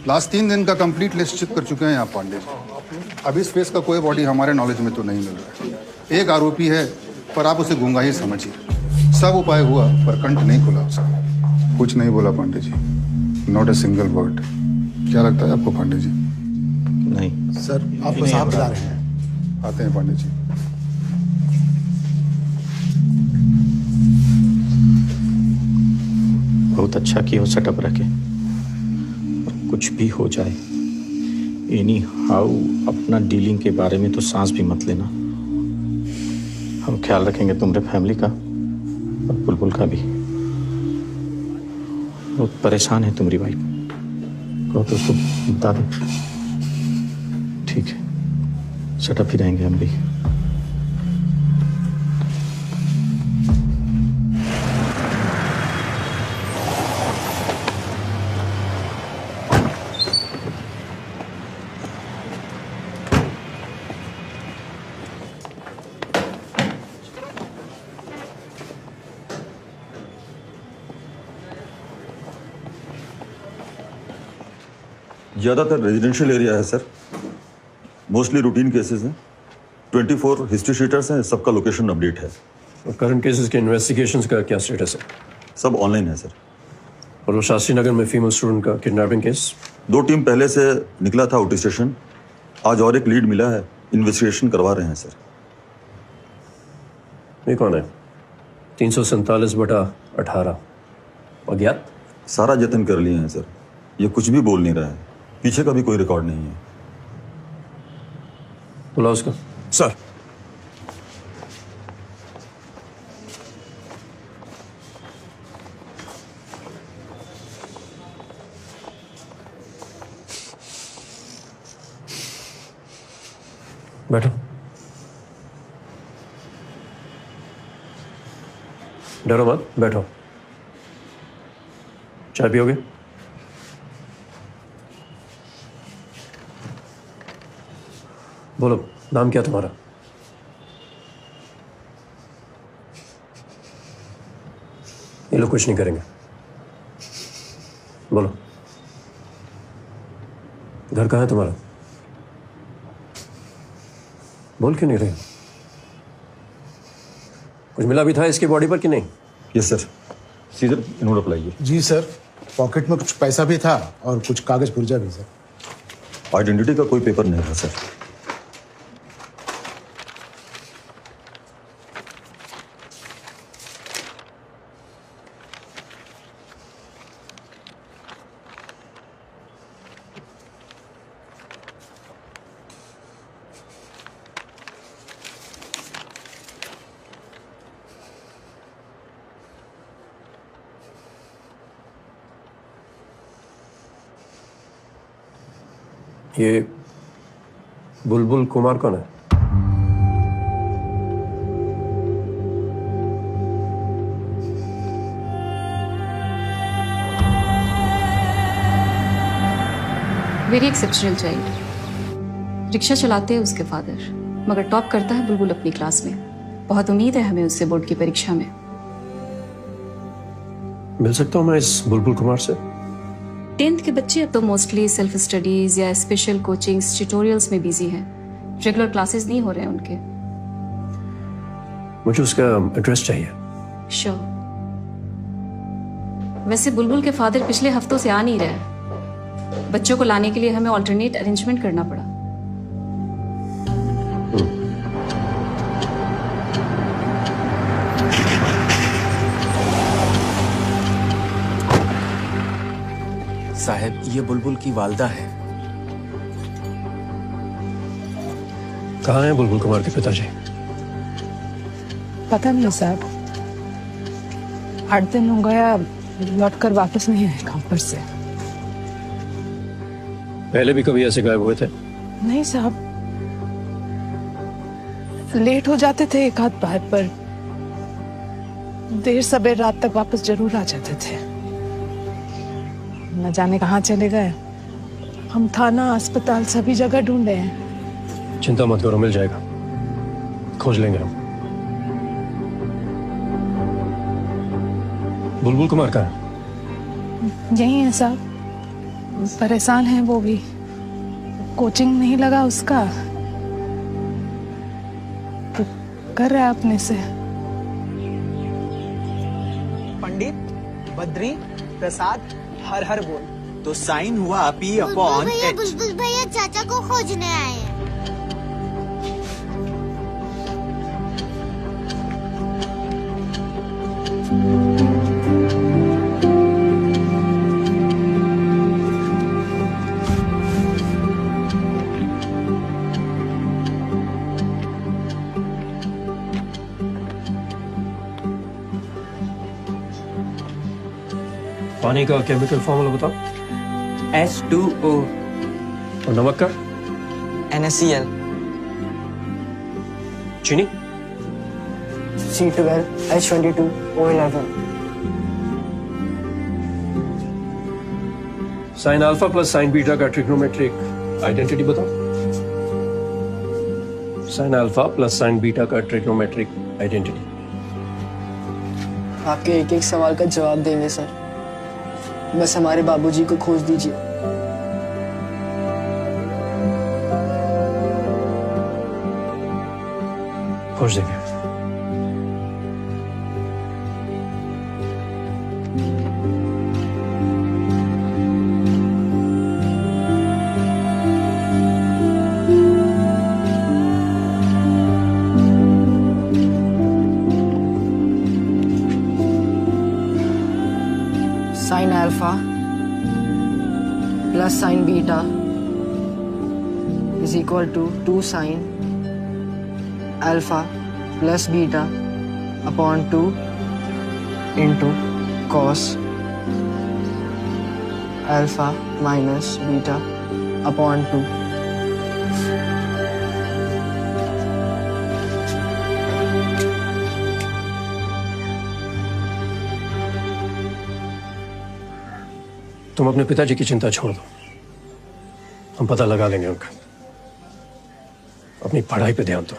लास्ट 3 दिन का कंप्लीट लिस्ट चेक कर चुके हैं आप पांडे जी। अब इस केस का कोई बॉडी हमारे नॉलेज में तो नहीं मिल रहा है। एक आरोपी है, पर आप उसे गूंगा ही समझिए। सब उपाय हुआ पर कंठ नहीं खुला उसका। कुछ नहीं बोला Pandey ji, not a single word. क्या लगता है आपको पांडे जी? नहीं सर, आपको साहब बुला रहे हैं। आते हैं पांडे जी। बहुत अच्छा किया सेटअप रखे। कुछ भी हो जाए, एनी हाउ अपना डीलिंग के बारे में तो सांस भी मत लेना। हम ख्याल रखेंगे तुम्हारे फैमिली का और बुलबुल का भी। बहुत परेशान है तुम्हारी वाइफ, कहो तो उसको बता दो। ठीक है, सेटअप ही रहेंगे हम भी। ज़्यादातर रेजिडेंशियल एरिया है सर, मोस्टली रूटीन केसेस हैं। 24 हिस्ट्री शीटर्स हैं, सबका लोकेशन अपडेट है। और करंट केसेस के इन्वेस्टिगेशंस का क्या स्टेटस है? सब ऑनलाइन है सर। और वो शास्त्री नगर में फीमेल स्टूडेंट का किडनैपिंग केस? 2 टीम पहले से निकला था आउट स्टेशन, आज और एक लीड मिला है, इन्वेस्टिगेशन करवा रहे हैं सर। ये कौन है? 347/18 अज्ञात? सारा जतन कर लिए हैं सर, ये कुछ भी बोल नहीं रहा है। पीछे का भी कोई रिकॉर्ड नहीं है। बुलाओ उसको। सर। बैठो। डरो मत, बैठो। चाय पियोगे? बोलो, नाम क्या तुम्हारा? ये लोग कुछ नहीं करेंगे। बोलो, घर कहाँ है तुम्हारा? बोल क्यों नहीं रहे? कुछ मिला भी था इसकी बॉडी पर कि नहीं? Yes sir. सीजर इन्होंने अप्लाई। जी सर, पॉकेट में कुछ पैसा भी था और कुछ कागज पुर्जा भी सर। आइडेंटिटी का कोई पेपर नहीं था सर। ये बुलबुल कुमार कौन है? Very exceptional child. रिक्शा चलाते हैं उसके फादर, मगर टॉप करता है बुलबुल अपनी क्लास में। बहुत उम्मीद है हमें उससे बोर्ड की परीक्षा में। मिल सकता हूं मैं इस बुलबुल कुमार से? 10th के बच्चे अब तो मोस्टली सेल्फ स्टडीज या स्पेशल कोचिंग्स ट्यूटोरियल्स में बिजी हैं। रेगुलर क्लासेस नहीं हो रहे हैं उनके। मुझे उसका एड्रेस चाहिए। श्योर। वैसे बुलबुल के फादर पिछले हफ्तों से आ नहीं रहे। बच्चों को लाने के लिए हमें ऑल्टरनेट अरेंजमेंट करना पड़ा। साहब, ये बुलबुल की वालदा है। कहाँ हैं बुलबुल कुमार के पिताजी? पता नहीं साहब, 8 दिन हो गया लौट कर वापस नहीं आए काम पर से। पहले भी कभी ऐसे गायब हुए थे? नहीं साहब, लेट हो जाते थे एक आध बार, पर देर सबेर रात तक वापस जरूर आ जाते थे। न जाने कहाँ चले गए। हम थाना अस्पताल सभी जगह ढूंढे हैं। चिंता मत करो, मिल जाएगा, खोज लेंगे हम। बुलबुल कुमार का यही है साहब, परेशान है वो भी। कोचिंग नहीं लगा उसका तो कर रहा है अपने से। पंडित, बद्री, प्रसाद, हर हर बोल। तो साइन हुआ P/H। बुलबुल भैया चाचा को खोजने आए हैं। पानी का केमिकल फॉर्मूला बताओ। H2O। और नमक का? NaCl। चीनी? C12H22O11। Sign alpha plus sine beta का ट्रिग्नोमेट्रिक आइडेंटिटी बताओ। Sign alpha plus sine beta का ट्रिग्नोमेट्रिक आइडेंटिटी। आपके एक एक सवाल का जवाब देंगे सर, बस हमारे बाबूजी को खोज दीजिए। खोज देंगे। Sine alpha plus sine beta is equal to 2 sine alpha plus beta upon 2 into cos alpha minus beta upon 2। तुम अपने पिताजी की चिंता छोड़ दो, हम पता लगा लेंगे उनका। अपनी पढ़ाई पे ध्यान दो,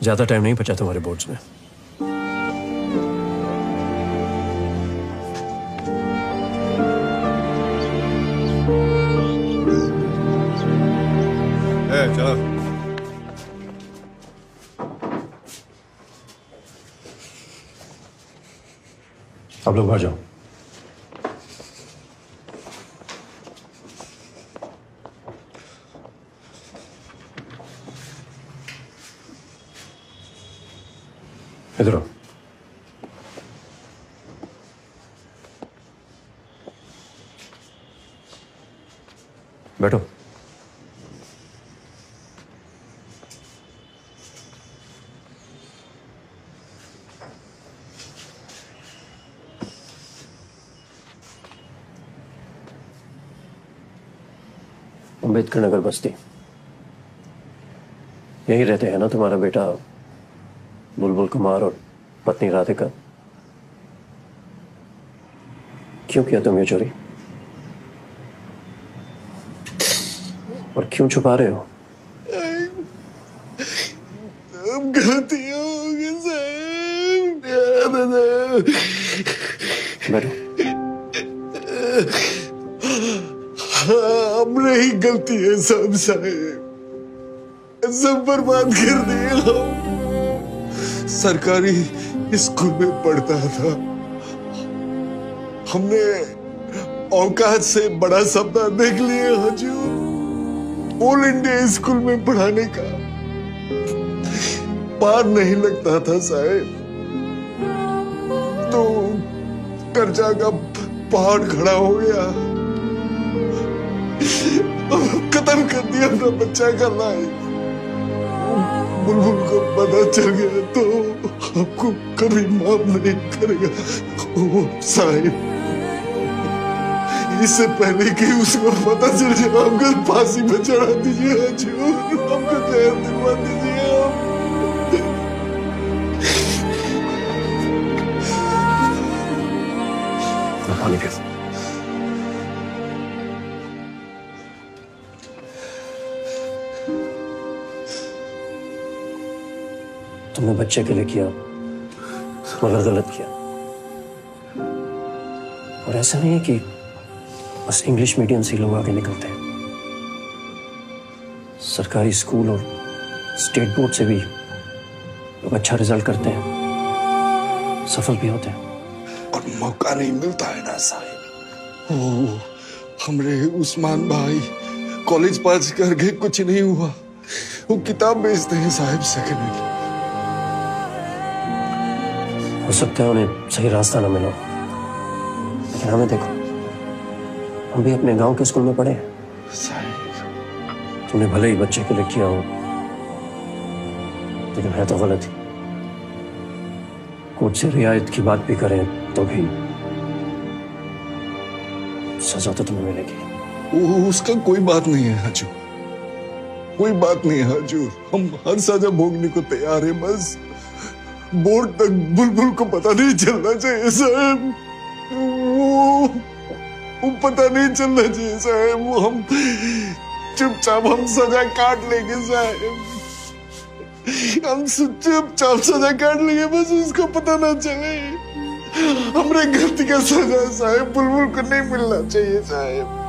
ज्यादा टाइम नहीं बचा तुम्हारे बोर्ड्स में। चलो आप लोग बाहर जाओ। इधर आओ। बैठो। अम्बेडकर नगर बस्ती, यही रहते हैं ना तुम्हारा बेटा बुलबुल कुमार और पत्नी राधिका? क्यों किया तुम ये चोरी, और क्यों छुपा रहे हो? गलती होगी साहब। बैठो। हमने ही गलती है सब साहेब, सब बर्बाद कर दिए हम। सरकारी स्कूल में पढ़ता था, हमने औकात से बड़ा सपना देख लिया हजूर, ऑल इंडिया स्कूल में पढ़ाने का। पार नहीं लगता था साहेब, तो कर्जा का पहाड़ खड़ा हो गया। खत्म कर दिया अपना बच्चा का लाइफ। बुलबुल को पता चल गया तो आपको कभी माफ नहीं करेगा वो साहिब। इससे पहले कि उसको पता चल जाए हमको फांसी में चढ़ा दीजिए हजूर, हमको जहर दिलवा दीजिए। पानी फिर तुमने बच्चे के लिए किया मगर गलत किया। और ऐसा नहीं है कि बस इंग्लिश मीडियम से लोग आगे निकलते हैं, सरकारी स्कूल और स्टेट बोर्ड से भी लोग अच्छा रिजल्ट करते हैं, सफल भी होते हैं। और मौका नहीं मिलता है ना साहिब। ओ, हमरे उस्मान भाई कॉलेज पास करके कुछ नहीं हुआ, वो किताब बेचते हैं साहिब सेकंड हैंड। हो सकता है उन्हें सही रास्ता ना मिला, लेकिन हमें देखो, हम भी अपने गांव के स्कूल में पढ़े हैं। तुमने भले ही बच्चे के लिए किया हो, लेकिन है तो गलत ही। कोर्ट से रियायत की बात भी करें तो भी सजा तो तुम्हें मिलेगी। उसका कोई बात नहीं है हजूर, कोई बात नहीं है हजूर। हम हर सजा भोगने को तैयार हैं, बस बोर्ड तक बुलबुल को पता नहीं चलना चाहिए साहब। वो पता नहीं चलना चाहिए साहब। वो हम चुपचाप हम सजा काट लेंगे साहब, हम चुपचाप सजा काट लेंगे, बस उसको पता ना चले। हमरे गलती का सजा साहब बुलबुल को नहीं मिलना चाहिए साहब।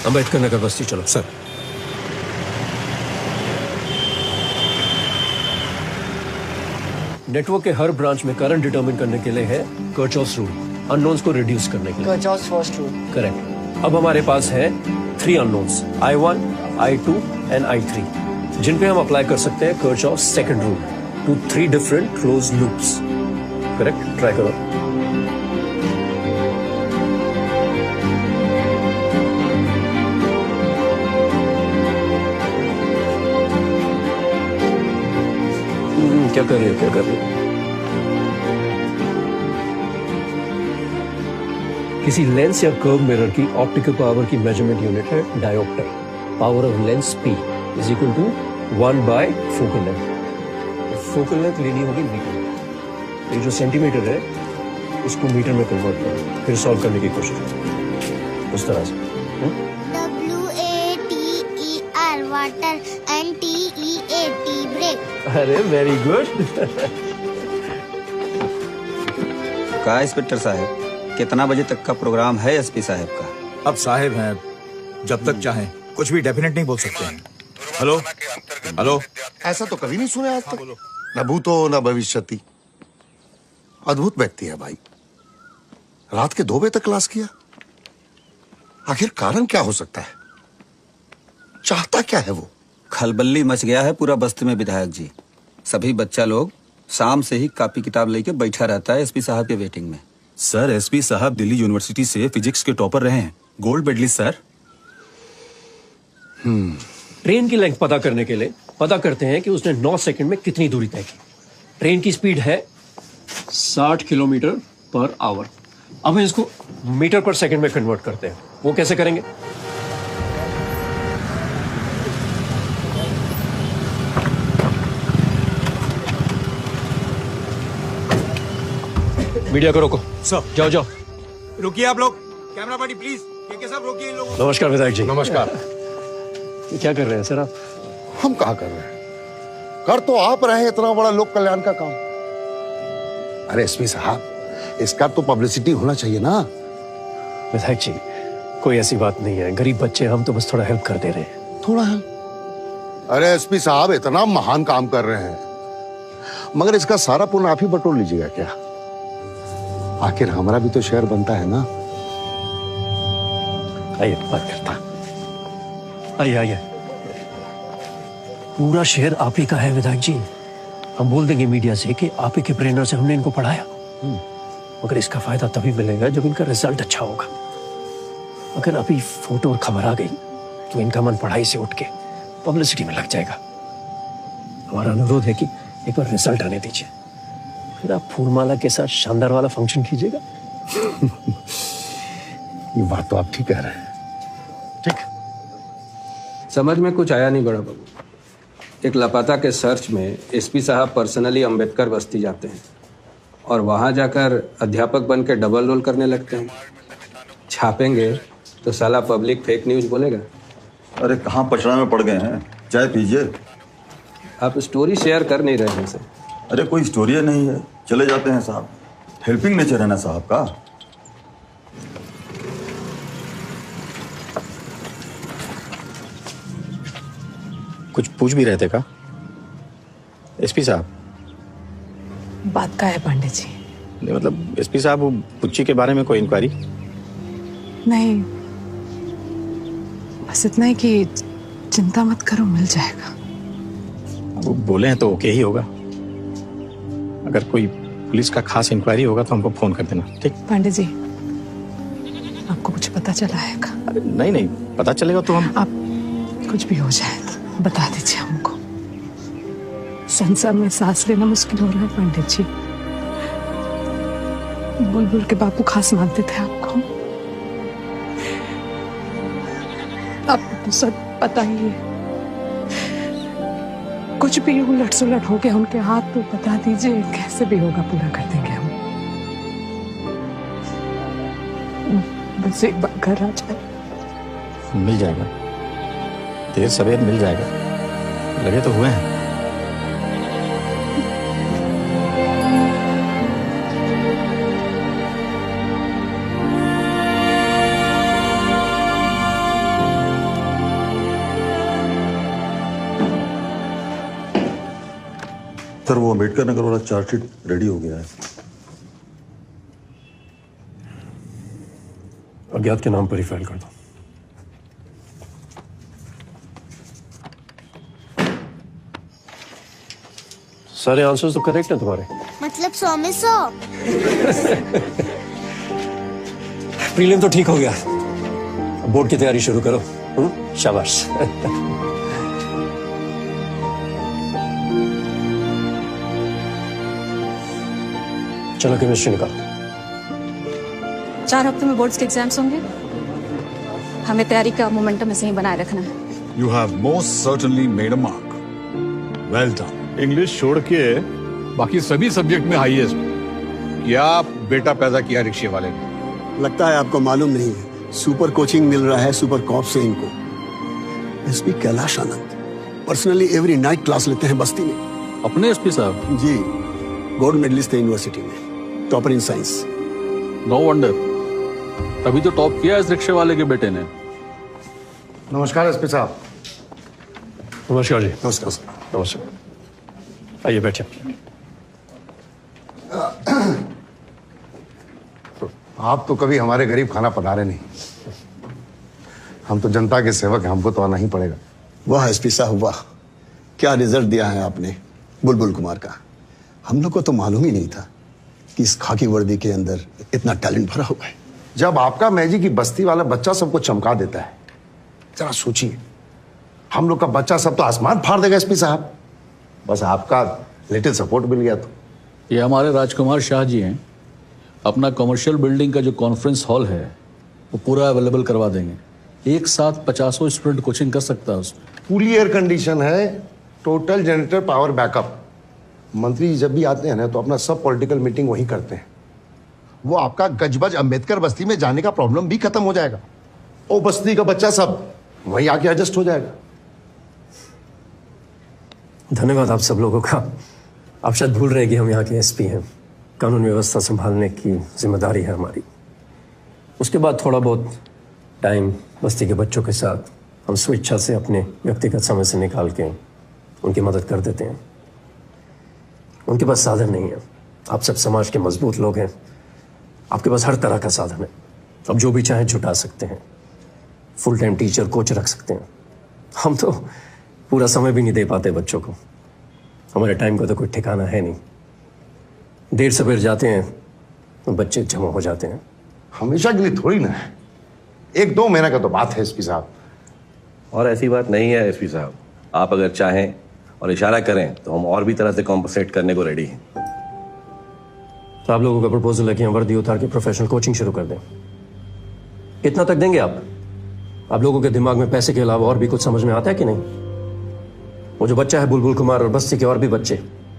अंबेडकर नगर बस्ती चलो सर। नेटवर्क के हर ब्रांच में करंट डिटरमिन करने के लिए है कर्चॉफ्स रूल, अननोन्स को रिड्यूस करने के लिए। कर्चॉफ्स फर्स्ट रूल। करेक्ट। अब हमारे पास है 3 unknowns, I1, I2 and I3, जिन पे हम अप्लाई कर सकते हैं कर्चॉफ्स second rule to 3 different close loops. Correct, try करो। क्या कर रहे हो, क्या कर रहे हो? किसी लेंस या कर्व मिरर की ऑप्टिकल पावर की मेजरमेंट यूनिट है dioptre. Power of lens P is equal to 1 by focal length. Focal length लेनी होगी मीटर। ये जो सेंटीमीटर है उसको मीटर में कन्वर्ट करो, फिर सॉल्व करने की कोशिश करो उस तरह से। WATER water and TEAT break. अरे वेरी गुड। कहा इंस्पेक्टर साहब, कितना बजे तक का प्रोग्राम है एसपी साहब का? अब साहब हैं, जब तक चाहें कुछ भी डेफिनेट नहीं बोल सकते हैं। हेलो हेलो, ऐसा तो कभी नहीं सुना आज तक। न भूतो न भविष्यति। अद्भुत व्यक्ति है भाई। रात के 2 बजे तक क्लास किया, आखिर कारण क्या हो सकता है? चाहता क्या है वो? खलबल्ली मच गया है पूरा बस्ती में विधायक जी। सभी बच्चा लोग शाम से ही कॉपी किताब लेके बैठा रहता है एसपी साहब के वेटिंग में। सर, एसपी साहब दिल्ली यूनिवर्सिटी से फिजिक्स के टॉपर रहे हैं, गोल्ड मेडलिस्ट सर। ट्रेन की लेंथ पता करने के लिए पता करते हैं कि उसने 9 सेकंड में कितनी दूरी तय की। ट्रेन की स्पीड है 60 किलोमीटर पर आवर। अब हम इसको मीटर पर सेकंड में कन्वर्ट करते हैं। वो कैसे करेंगे? मीडिया को रोको। सर जाओ जाओ। रुकिए आप लोग, कैमरा पार्टी प्लीज, ये सब रोकिए इन लोगों। नमस्कार विधायक जी। नमस्कार। क्या कर रहे हैं सर आप? हम कहाँ कर रहे हैं? कर तो आप रहे हैं इतना बड़ा लोक कल्याण का काम। अरे एसपी साहब, इसका तो पब्लिसिटी होना चाहिए ना। विधायक जी, कोई ऐसी बात नहीं है, गरीब बच्चे, हम तो बस थोड़ा हेल्प कर दे रहे हैं। थोड़ा है? अरे एसपी साहब, इतना महान काम कर रहे हैं, मगर इसका सारा पुण्य आप ही बटोर लीजिएगा क्या? आखिर हमारा भी तो शेयर बनता है ना। आइए बात करता, आइए आइए। पूरा शेयर आप ही का है विधायक जी। हम बोल देंगे मीडिया से कि आप ही के प्रेरणा से हमने इनको पढ़ाया, मगर इसका फायदा तभी मिलेगा जब इनका रिजल्ट अच्छा होगा। अगर अभी फोटो और खबर आ गई तो इनका मन पढ़ाई से उठ के पब्लिसिटी में लग जाएगा। हमारा अनुरोध है कि एक बार रिजल्ट आने दीजिए, फिर आप फूलमाला के साथ शानदार वाला फंक्शन कीजिएगा। ये बात तो आप ठीक कह रहे हैं। ठीक, समझ में कुछ आया नहीं बड़ा बाबू। एक लापता के सर्च में एसपी साहब पर्सनली अंबेडकर बस्ती जाते हैं और वहां जाकर अध्यापक बन के डबल रोल करने लगते हैं। छापेंगे तो साला पब्लिक फेक न्यूज बोलेगा। अरे कहाँ पचड़ा में पड़ गए हैं, चाय पीजिए। आप स्टोरी शेयर कर नहीं रहे हैं सर। अरे कोई स्टोरी नहीं है, चले जाते हैं साहब। हेल्पिंग नेचर है ना साहब का। कुछ पूछ भी रहे थे का एसपी साहब? बात का है पांडे जी? नहीं मतलब एसपी साहब, वो पुच्ची के बारे में कोई इंक्वायरी? नहीं, बस इतना ही कि चिंता मत करो, मिल जाएगा। वो बोले हैं तो ओके ही होगा। अगर कोई पुलिस का खास इंक्वायरी होगा तो हमको फोन कर देना, ठीक? पांडे जी, आपको कुछ पता चला है का? अरे नहीं नहीं, पता चलेगा तो हम। आप कुछ भी हो जाए तो बता दीजिए हमको। संसार में सांस लेना मुश्किल हो रहा है पांडे जी। बुलबुल के बापू खास मानते थे आपको, आपको तो सब पता ही है। कुछ भी उलट सुलट हो गया उनके हाथ तो बता दीजिए, कैसे भी होगा पूरा कर देंगे हम। बस एक बार घर आ जाए। मिल जाएगा, देर सवेर मिल जाएगा, लगे तो हुए हैं। सर वो अम्बेडकर नगर वाला चार्जशीट रेडी हो गया है। अज्ञात के नाम पर ही फाइल कर दो। सारे आंसर्स तो करेक्ट हैं तुम्हारे। मतलब 100 में 100। प्रीलिम तो ठीक हो गया, बोर्ड की तैयारी शुरू करो। शाबाश। चलो केमिस्ट्री निकालो। 4 हफ्ते में बोर्ड्स के एग्जाम्स होंगे, हमें तैयारी का मोमेंटम ऐसे ही बनाए रखना है। You have most certainly made a mark. Well done. English छोड़ के बाकी सभी सब्जेक्ट में हाईएस्ट। क्या बेटा पैदा किया रिक्शे वाले ने। लगता है आपको मालूम नहीं है, सुपर कोचिंग मिल रहा है सुपर कॉप से इनको। SP Kailash Anand personally every night class लेते हैं बस्ती में। अपने एसपी साहब? जी, गोल्ड मेडलिस्ट थे यूनिवर्सिटी में, topper in science. No wonder, तभी तो टॉप किया इस रिक्शे वाले के बेटे ने। नमस्कार एसपी साहब। नमस्कार जी। नमस्कार। नमस्कार, आइए बैठिए। आप तो कभी हमारे गरीब खाना पधारे नहीं। हम तो जनता के सेवक हैं, हमको तो आना ही पड़ेगा। वाह एसपी साहब वाह, क्या रिजल्ट दिया है आपने बुलबुल कुमार का। हम लोग को तो मालूम ही नहीं था कि इस खाकी वर्दी के अंदर इतना टैलेंट भरा हुआ है। जब आपका मैजिक की बस्ती वाला बच्चा सबको चमका देता है, जरा सोचिए, हम लोग का बच्चा सब तो आसमान फाड़ देगा एसपी साहब। बस आपका लिटिल सपोर्ट मिल गया तो। ये हमारे राजकुमार शाह जी हैं, अपना कमर्शियल बिल्डिंग का जो कॉन्फ्रेंस हॉल है वो पूरा अवेलेबल करवा देंगे। एक साथ 50 स्टूडेंट कोचिंग कर सकता है उसमें। फुली एयर कंडीशन है, टोटल जनरेटर पावर बैकअप। मंत्री जी जब भी आते हैं ना तो अपना सब पॉलिटिकल मीटिंग वहीं करते हैं। वो आपका गजबज अंबेडकर बस्ती में जाने का प्रॉब्लम भी खत्म हो जाएगा। ओ बस्ती का बच्चा सब वहीं आके एडजस्ट हो जाएगा। धन्यवाद आप सब लोगों का। आप शायद भूल रहे कि हम यहाँ के एसपी हैं। कानून व्यवस्था संभालने की जिम्मेदारी है हमारी। उसके बाद थोड़ा बहुत टाइम बस्ती के बच्चों के साथ हम स्वेच्छा से अपने व्यक्तिगत समय से निकाल के उनकी मदद कर देते हैं। उनके पास साधन नहीं है। आप सब समाज के मजबूत लोग हैं, आपके पास हर तरह का साधन है। अब जो भी चाहें जुटा सकते हैं। फुल टाइम टीचर कोच रख सकते हैं। हम तो पूरा समय भी नहीं दे पाते बच्चों को। हमारे टाइम का तो कोई ठिकाना है नहीं। देर सवेर जाते हैं तो बच्चे जमा हो जाते हैं। हमेशा के लिए थोड़ी ना है, 1-2 महीने का तो बात है एसपी साहब। और ऐसी बात नहीं है एसपी साहब, आप अगर चाहें और इशारा करें तो हम और भी तरह से कॉम्पनसेट करने को रेडी हैं। तो आप लोगों का प्रपोजल है कि हम वर्दी उतार के प्रोफेशनल कोचिंग शुरू कर दें। कितना तक देंगे आप? आप लोगों के दिमाग में पैसे के अलावा और भी कुछ समझ में आता है कि नहीं? वो जो बच्चा है बुलबुल कुमार और बस्ती के और भी बच्चे,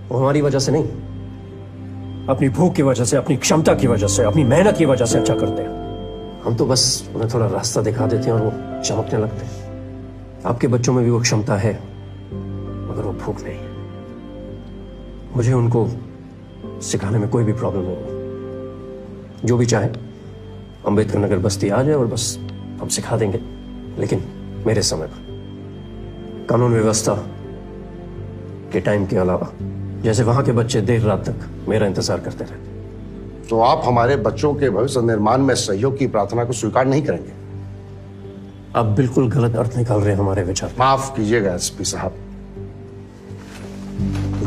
वो हमारी वजह से नहीं, अपनी भूख की वजह से, अपनी क्षमता की वजह से, अपनी मेहनत की वजह से अच्छा करते हैं। हम तो बस उन्हें थोड़ा रास्ता दिखा देते हैं और वो चमकने लगते हैं। आपके बच्चों में भी वो क्षमता है मगर वो भूख नहीं है। मुझे उनको सिखाने में कोई भी प्रॉब्लम नहीं है। जो भी चाहे अंबेडकर नगर बस्ती आ जाए और बस हम सिखा देंगे, लेकिन मेरे समय पर। कानून व्यवस्था के टाइम के अलावा, जैसे वहां के बच्चे देर रात तक मेरा इंतजार करते रहे। तो आप हमारे बच्चों के भविष्य निर्माण में सहयोग की प्रार्थना को स्वीकार नहीं करेंगे? आप बिल्कुल गलत अर्थ निकाल रहे हैं हमारे विचार। माफ कीजिएगा एसपी साहब,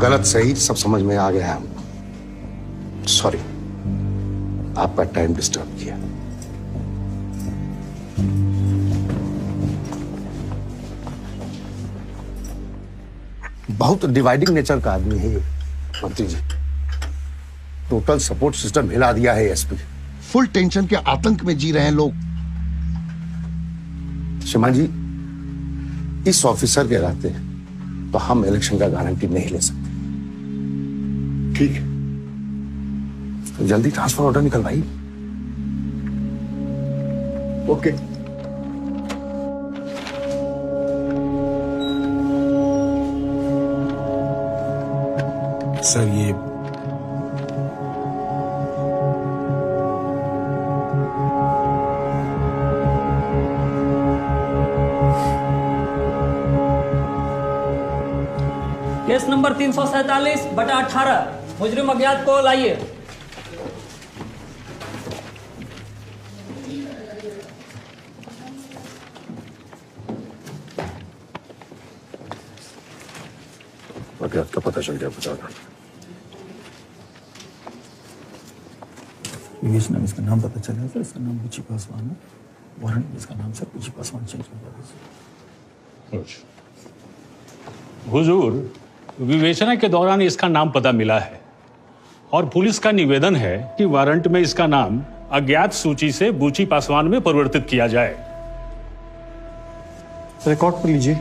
गलत सही सब समझ में आ गया हमको। सॉरी, आपका टाइम डिस्टर्ब किया। बहुत डिवाइडिंग नेचर का आदमी है ये मंत्री जी। टोटल सपोर्ट सिस्टम हिला दिया है एसपी। फुल टेंशन के आतंक में जी रहे हैं लोग। श्रीमान जी, इस ऑफिसर के रहते तो हम इलेक्शन का गारंटी नहीं ले सकते। ठीक है, तो जल्दी ट्रांसफर ऑर्डर निकलवाइए। ओके। सर ये केस नंबर 347/18 मुजरिम अज्ञात को लाइए। अज्ञात का पता चल गया, बताना। योगेश नाम इसका नाम पता चला सर, इसका नाम बुची पासवान है। वारंट इसका नाम सर बुची पासवान चेंज कर दिया। हुजूर, विवेचना के दौरान इसका नाम पता मिला है और पुलिस का निवेदन है कि वारंट में इसका नाम अज्ञात सूची से बूची पासवान में परिवर्तित किया जाए। रिकॉर्ड पर लीजिए।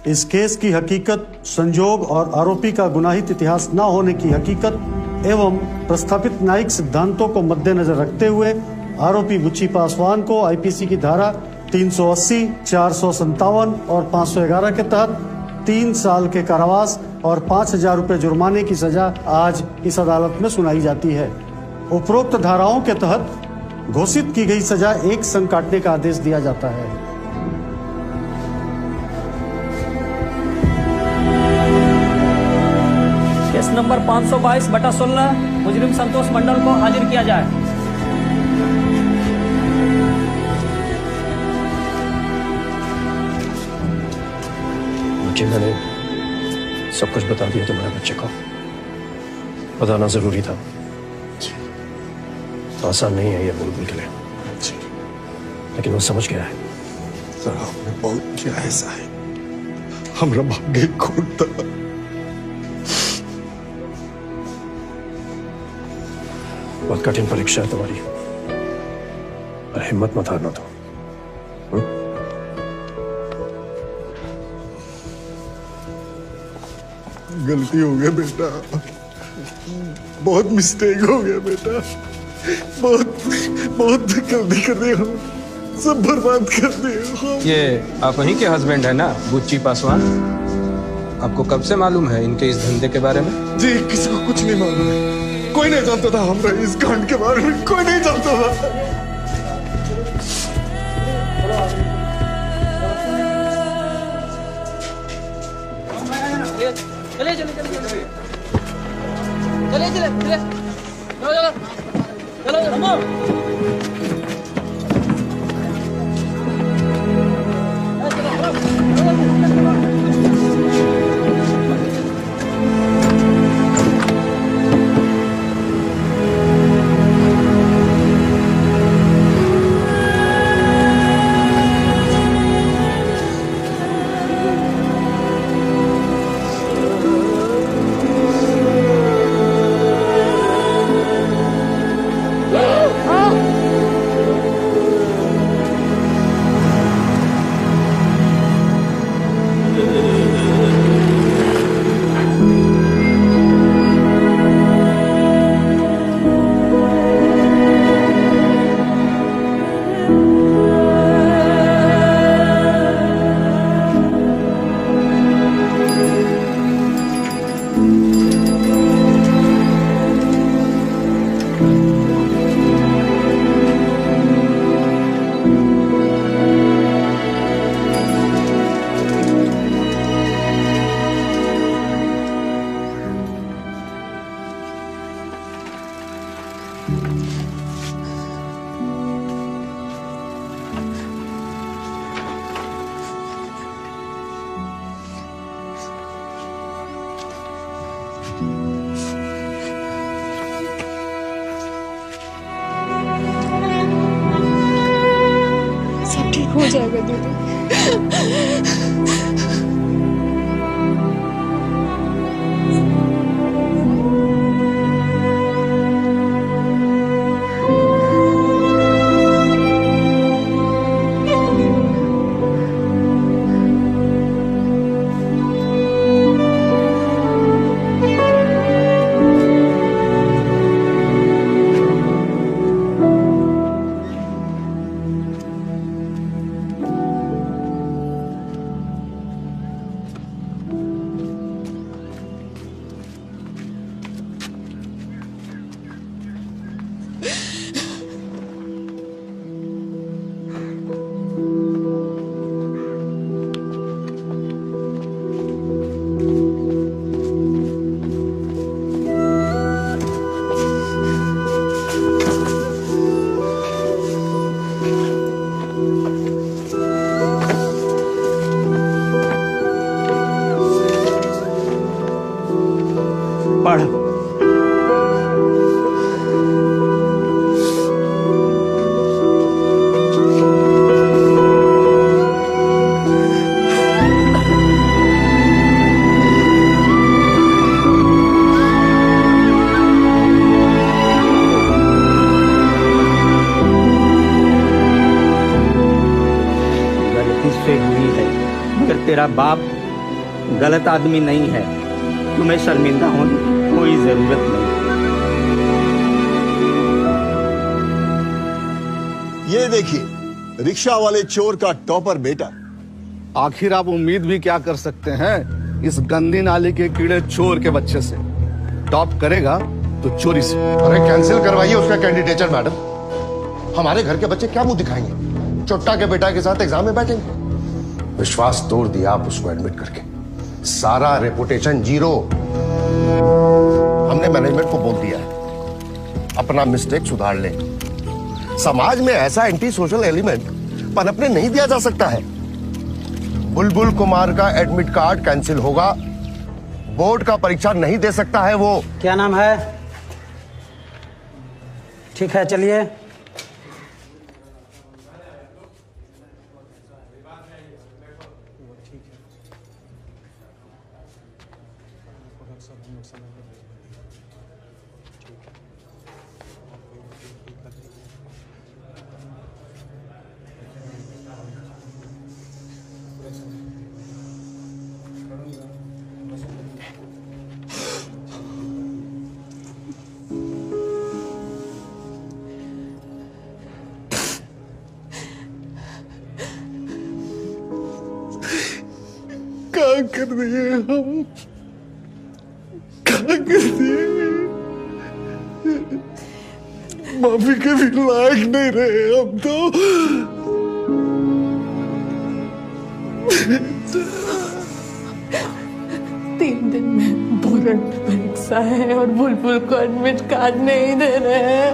इस केस की हकीकत, संजोग और आरोपी का गुनाहित इतिहास न होने की हकीकत एवं प्रस्थापित न्यायिक सिद्धांतों को मद्देनजर रखते हुए आरोपी बुच्ची पासवान को आईपीसी की धारा 380, 457 और 511 के तहत 3 साल के कारावास और 5,000 रुपए जुर्माने की सजा आज इस अदालत में सुनाई जाती है। उपरोक्त धाराओं के तहत घोषित की गई सजा 1 संघ काटने का आदेश दिया जाता है। केस नंबर 522/16 मुजरिम संतोष मंडल को हाजिर किया जाए। मुझे मैंने सब कुछ बता दिया तुम्हारे बच्चे को। बताना जरूरी था। तो आसान नहीं है ये बुलबुल के लिए, लेकिन वो समझ गया है। सर आपने बहुत किया ऐसा है, हमारा भाग्य खोटा। बहुत कठिन परीक्षा है तुम्हारी, पर हिम्मत मत हारना तो। गलती हो गया बेटा, बहुत मिस्टेक हो गया बेटा, बहुत बहुत गलती कर दी हम। सब बर्बाद कर दिया। ये आप वहीं के हस्बैंड है ना, बुच्ची पासवान? आपको कब से मालूम है इनके इस धंधे के बारे में? जी किसी को कुछ नहीं मालूम है, कोई नहीं जानता था हमारे इस कांड के बारे में, कोई नहीं जानता था। चलिए चलिए चलिए चलिए चलिए चलिए चलिए चलो चलो चलो चलो हो जाएगा दीदी। तेरा बाप गलत आदमी नहीं है, तुम्हें शर्मिंदा होने की कोई जरूरत नहीं। ये देखिए रिक्शा वाले चोर का टॉपर बेटा। आखिर आप उम्मीद भी क्या कर सकते हैं इस गंदी नाली के कीड़े चोर के बच्चे से? टॉप करेगा तो चोरी से। अरे कैंसिल करवाइए उसका कैंडिडेचर मैडम। हमारे घर के बच्चे क्या मुंह दिखाएंगे? चोट्टा के बेटा के साथ एग्जाम में बैठेंगे। विश्वास तोड़ दिया आप उसको एडमिट करके, सारा रेपुटेशन जीरो। हमने मैनेजमेंट को बोल दिया है अपना मिस्टेक सुधार ले। समाज में ऐसा एंटी सोशल एलिमेंट पनपने नहीं दिया जा सकता है। बुलबुल कुमार का एडमिट कार्ड कैंसिल होगा, बोर्ड का परीक्षा नहीं दे सकता है वो। क्या नाम है? ठीक है चलिए। कर दिए हम, क्या कर दिए? माफी के भी लायक नहीं रहे हम तो। 3 दिन में बोर्ड परीक्षा है और बुलबुल को एडमिट कार्ड नहीं दे रहे हैं।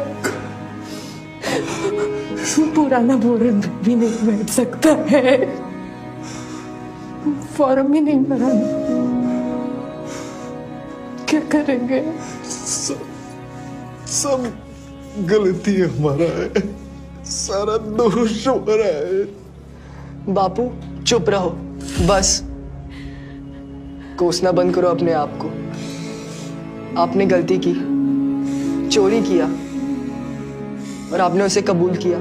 पुराना बोर्ड भी नहीं बैठ सकता है, फॉर्म ही नहीं भरा। क्या करेंगे? सब गलती हमारा है, सारा दोष हमारा है। बापू चुप रहो, बस कोसना बंद करो अपने आप को। आपने गलती की, चोरी किया और आपने उसे कबूल किया,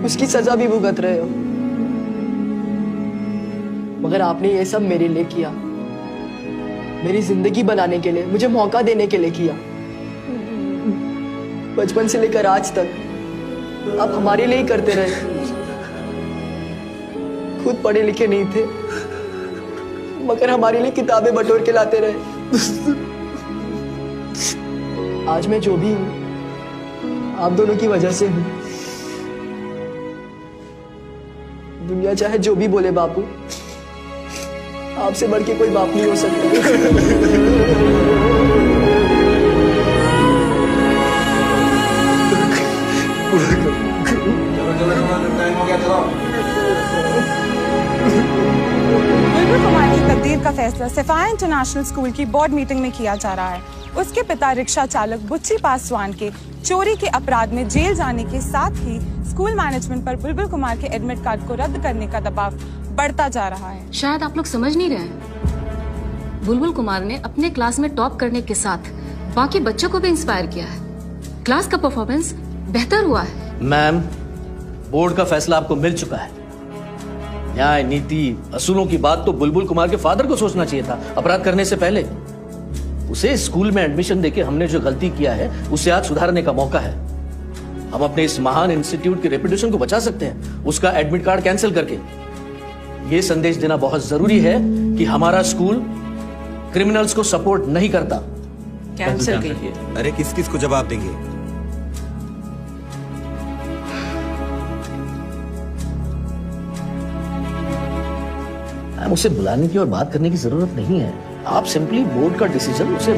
उसकी सजा भी भुगत रहे हो। मगर आपने ये सब मेरे लिए किया, मेरी जिंदगी बनाने के लिए, मुझे मौका देने के लिए किया। बचपन से लेकर आज तक आप हमारे लिए ही करते रहे। खुद पढ़े लिखे नहीं थे, मगर हमारे लिए किताबें बटोर के लाते रहे। आज मैं जो भी हूं, आप दोनों की वजह से हूं। दुनिया चाहे जो भी बोले बापू, आपसे बढ़ के कोई बाप नहीं हो सकता। बुलबुल कुमार की तकदीर का फैसला सफाया इंटरनेशनल स्कूल की बोर्ड मीटिंग में किया जा रहा है। उसके पिता रिक्शा चालक बुच्ची पासवान के चोरी के अपराध में जेल जाने के साथ ही स्कूल मैनेजमेंट पर बुलबुल कुमार के एडमिट कार्ड को रद्द करने का दबाव बढ़ता जा रहा है। शायद आप लोग समझ नहीं रहे हैं, बुलबुल कुमार ने अपने क्लास में टॉप करने के साथ बाकी बच्चों को भी इंस्पायर किया है। क्लास का परफॉर्मेंस बेहतर हुआ है। मैम, बोर्ड का फैसला आपको मिल चुका है। न्याय, नीति, असूलों की बात तो बुलबुल कुमार के फादर को सोचना चाहिए था अपराध करने से पहले। उसे स्कूल में एडमिशन देके हमने जो गलती किया है उसे आज सुधारने का मौका है। हम अपने इस महान इंस्टीट्यूट की रेपुटेशन को बचा सकते हैं उसका एडमिट कार्ड कैंसिल करके। ये संदेश देना बहुत जरूरी है कि हमारा स्कूल क्रिमिनल्स को सपोर्ट नहीं करता। कैंसिल कीजिए। अरे किस किस को जवाब देंगे? उसे बुलाने की और बात करने की जरूरत नहीं है। आप सिंपली बोर्ड का डिसीजन उसे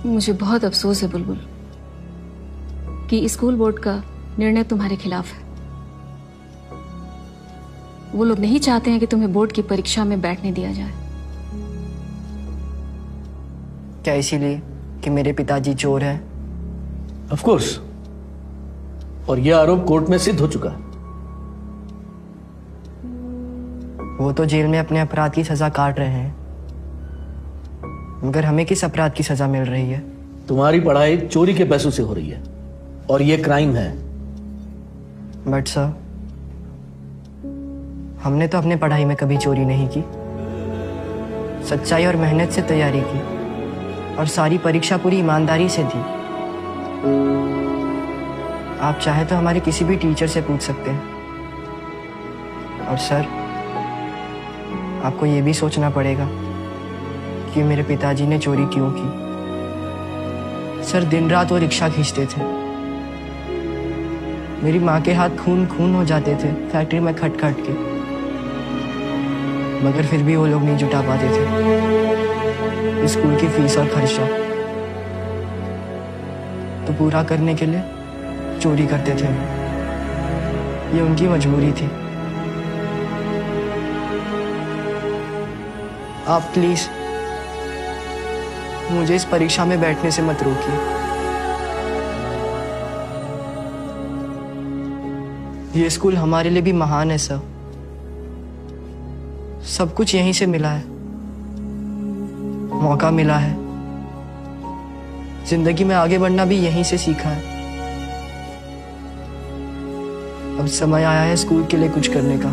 मुझे बहुत अफसोस है बुलबुल कि स्कूल बोर्ड का निर्णय तुम्हारे खिलाफ है। वो लोग नहीं चाहते हैं कि तुम्हें बोर्ड की परीक्षा में बैठने दिया जाए। क्या इसीलिए कि मेरे पिताजी चोर हैं? ऑफ कोर्स, और यह आरोप कोर्ट में सिद्ध हो चुका है। वो तो जेल में अपने अपराध की सजा काट रहे हैं, मगर हमें किस अपराध की सजा मिल रही है? तुम्हारी पढ़ाई चोरी के पैसों से हो रही है और यह क्राइम है। बट सर, हमने तो अपने पढ़ाई में कभी चोरी नहीं की। सच्चाई और मेहनत से तैयारी की और सारी परीक्षा पूरी ईमानदारी से दी। आप चाहे तो हमारे किसी भी टीचर से पूछ सकते हैं। और सर, आपको ये भी सोचना पड़ेगा कि मेरे पिताजी ने चोरी क्यों की। सर, दिन रात वो रिक्शा खींचते थे। मेरी माँ के हाथ खून खून हो जाते थे फैक्ट्री में खट खट के, मगर फिर भी वो लोग नहीं जुटा पाते थे स्कूल की फीस और खर्चा। तो पूरा करने के लिए चोरी करते थे। ये उनकी मजबूरी थी। आप प्लीज मुझे इस परीक्षा में बैठने से मत रोकिए। ये स्कूल हमारे लिए भी महान है सर। सब कुछ यहीं से मिला है। मौका मिला है। जिंदगी में आगे बढ़ना भी यहीं से सीखा है। अब समय आया है स्कूल के लिए कुछ करने का।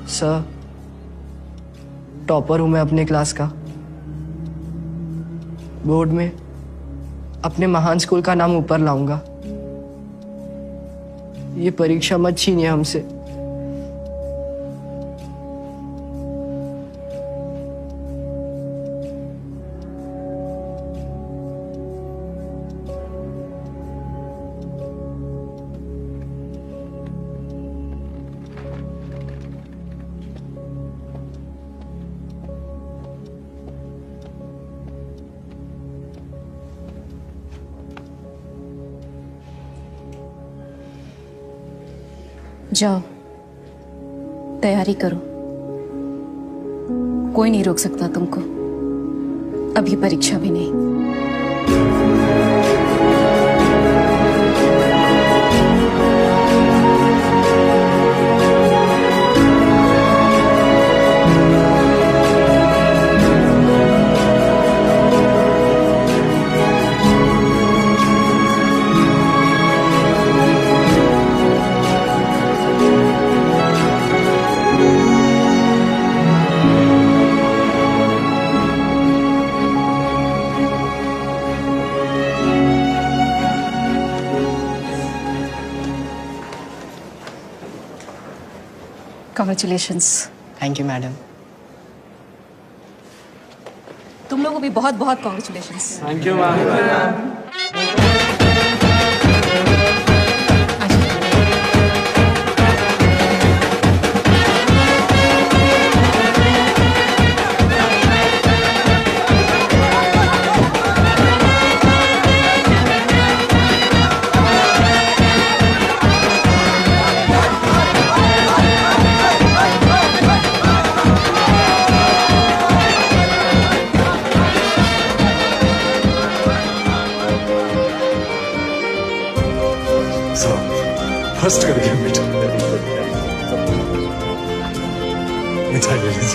सर, टॉपर हूं मैं अपने क्लास का। बोर्ड में अपने महान स्कूल का नाम ऊपर लाऊंगा। ये परीक्षा मत छीनिए हमसे। जाओ, तैयारी करो। कोई नहीं रोक सकता तुमको। अभी परीक्षा भी नहीं। Congratulations. Thank you madam. तुम लोगों को भी बहुत बहुत congratulations. Thank you ma'am. First कर गया बेटा। मिठाई ले लीजिए।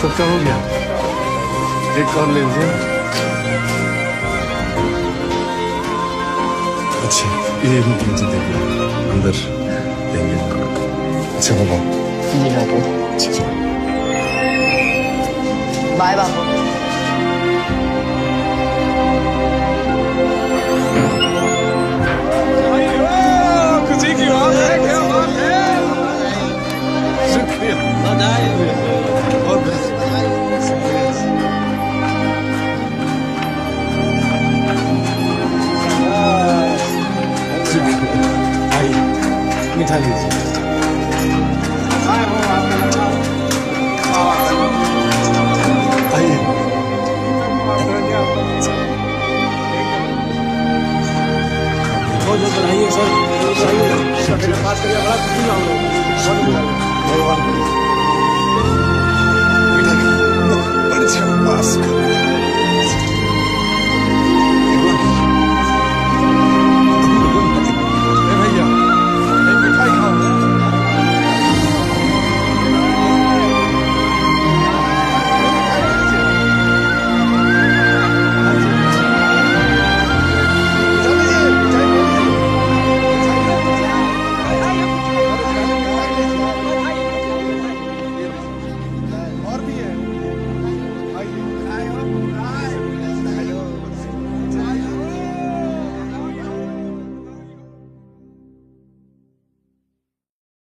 सबका हो गया। एक और ले लीजिए। अच्छा, ये मुझे देखना अंदर देंगे। अच्छा बाबा। जी बाबू। बाय बाबू। खुशी की बात है, क्या बात है। शुक्रिया। बधाई। बहुत आइए, मिठाई लीजिए। बनाइए सर, पास करिए। बड़ा खुशी हम लोग। पास